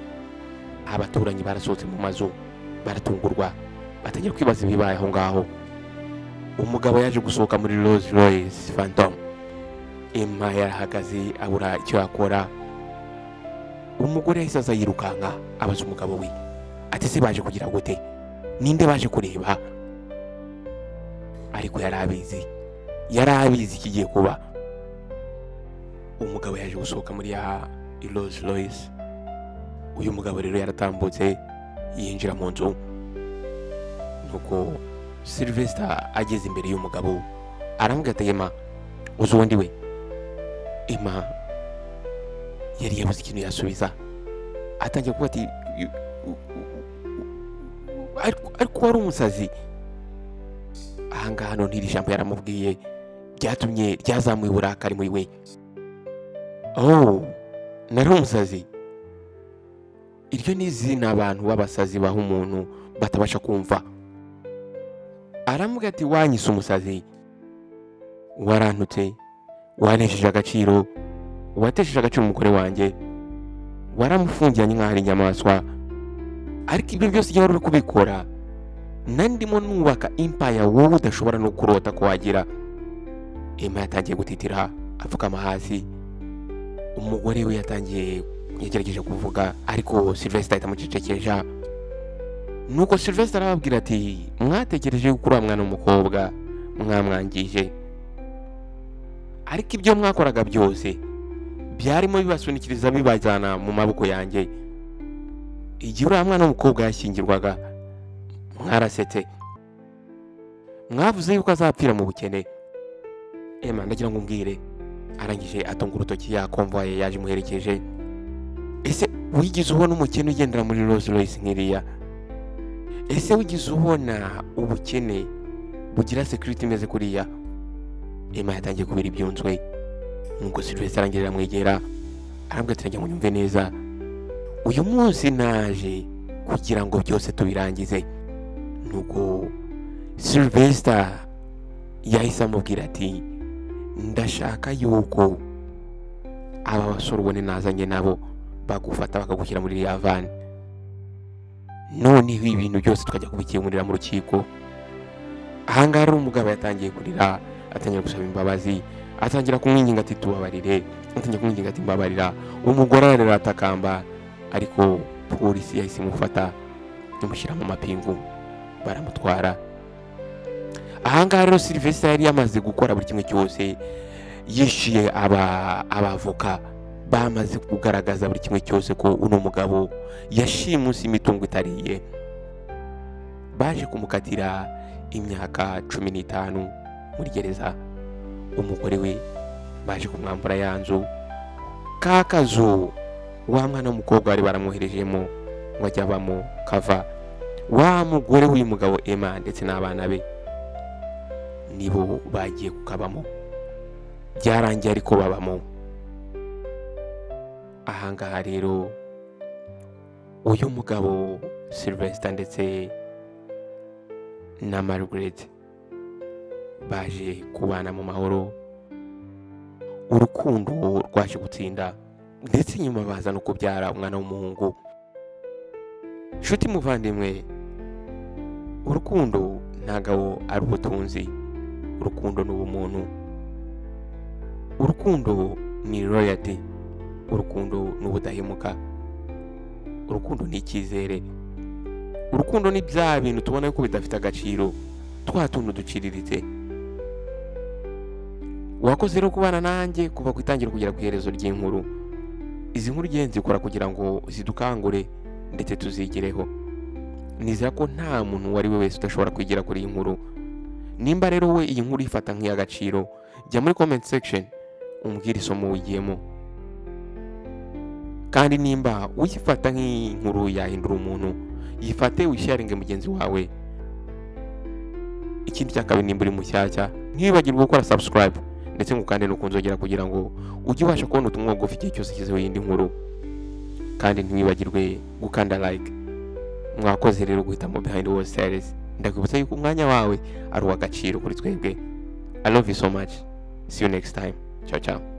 Abaturanyi barasohotse mu mazu baratungurwa, batangira kwibaza ibibaye aho ngaho. Umugabo yaje gusohoka muri Rolls Royce Phantom. Emma yarahagaze abura icyo yakora. Umugore yahise aza yirukanka abaza umugabo we ati se baje kugira gute, ninde baje kureba? Ariko yari abizi kigiye kuba. Umugabo yaje gusohoka muri ya Rolls Royce. Uyu mugabo rero yaratambutse yinjira mu nzu. Nuko Sylvester ageze imbere y'umugabo, arambwira ati Emma uzi undi we? Emma yari yabuze ikintu yasubiza, atangiye kuba ati ariko wari umusazi. Ahangaha none iri jambo yaramubwiye byatumye ryazamuye uburakari muri we. Oh, nari umusazi? Iryo ni izina abantu b'abasazi baha umuntu batabasha kumva. Aramubwira ati wanyise umusazi, warantutse, wanesheje agaciro, watesheje agaciro umugore wanjye, waramufungiranye nk'aho ari inyamaswa. Ariko ibyo byose igihe wari uri kubikora, nandimo nubaka empire wowe udashobora no kurota ko wagira. Emma yatangiye gutitira apfukama hasi. Umugore we yatangiye yagerageje kuvuga, ariko Sylvester ahita amucecekesha. Nuko Sylvester arababwira ati mwatekereje ko uriya mwana w'umukobwa mwamwangije, ariko ibyo mwakoraga byose byarimo bibasunikiriza bibajyana mu maboko yanjye. Igihe uriya mwana w'umukobwa yashyingirwaga mwarasetse, mwavuze yuko azapfira mu bukene. Emma ndagira ngo umbwire. Arangije atunga urutoki ya convoy yaje muherekeje. Ese wigize ubona umukene ugendera muri Rolls Royce nk'iriya? Ese wigize ubona ubukene bugira security imeze kuriya? Emma yatangiye kubira ibyunzwe. Nuko Sylvester arangirira amwegera, arambwira ati njya munyumve neza, uyu munsi naje kugira ngo byose tubirangize. Nuko Sylvester yahise amubwira ati ndashaka yuko aba basore ubone nazanye nabo bagufata bakagushyira muri ya van, noneho ibintu byose tukajya kubikemurira mu rukiko. Ahangaha umugabo yatangiye kurira, atangira gusaba imbabazi, atangira kumwinginga ati tubabarire, atangira kumwinginga ati mbabarira. Umugore aratakamba, ariko polisi yahise imufata imushyira mu mapingu baramutwara. Ahangaha rero Sylvester yari yamaze gukora buri kimwe cyose, yishiye abavoka bamaze kugaragaza buri kimwe cyose ko uno mugabo yashimuse imitungo itariye. Baje kumukatira imyaka 15 muri gereza. Umugore we baje kumwambura yanzu kakazu wa mwana w'umukobwa bari baramwoherejemo ngo ajya abamo kava. Wa mugore w'uyu mugabo Emma ndetse n'abana be nibo bagiye kukabamo, byarangiye ariko babamo. Ahangaha rero uyu mugabo Sylvester ndetse na Margaret baje kubana mu mahoro, urukundo rwaje gutsinda, ndetse nyuma baza no kubyara umwana w'umuhungu. Nshuti muvandimwe, urukundo ntago ari ubutunzi, urukundo ni ubumuntu, urukundo ni loyalty, urukundo ni ubudahemuka, urukundo ni icyizere, urukundo ni bya bintu tubona ko bidafite agaciro, twa tuntu duciriritse. Wakoze rero kubana nanjye kuva ku itangira kugera ku iherezo ry'inkuru. Izi nkuru genzi ukora kugira ngo zidukangure ndetse tuzigireho. Nizera ko nta muntu wari we wese udashobora kwigira kuri iyi nkuru. Nimba rero we iyi nkuru ifata nk'iy'agaciro, jya muri comment section umbwire isomo wigiyemo. Kandi nimba uyifata nk'inkuru yahindura umuntu, yifate wisharinge mugenzi wawe. Ikindi cya kabiri, nimba uri mushyashya ntibagirwe gukora subscribe ndetse ngukande no kunzogera kugira ngo ujye ubasha kubona ubutumwa bugufi igihe cyose kizeho iyindi nkuru. Kandi ntiwibagirwe gukanda like. Mwakoze rero guhitamo Behind Walls Series. Ndakwibutsa yuko umwanya wawe ari uw'agaciro kuri twebwe. I love you so much. See you next time. Ciao ciao.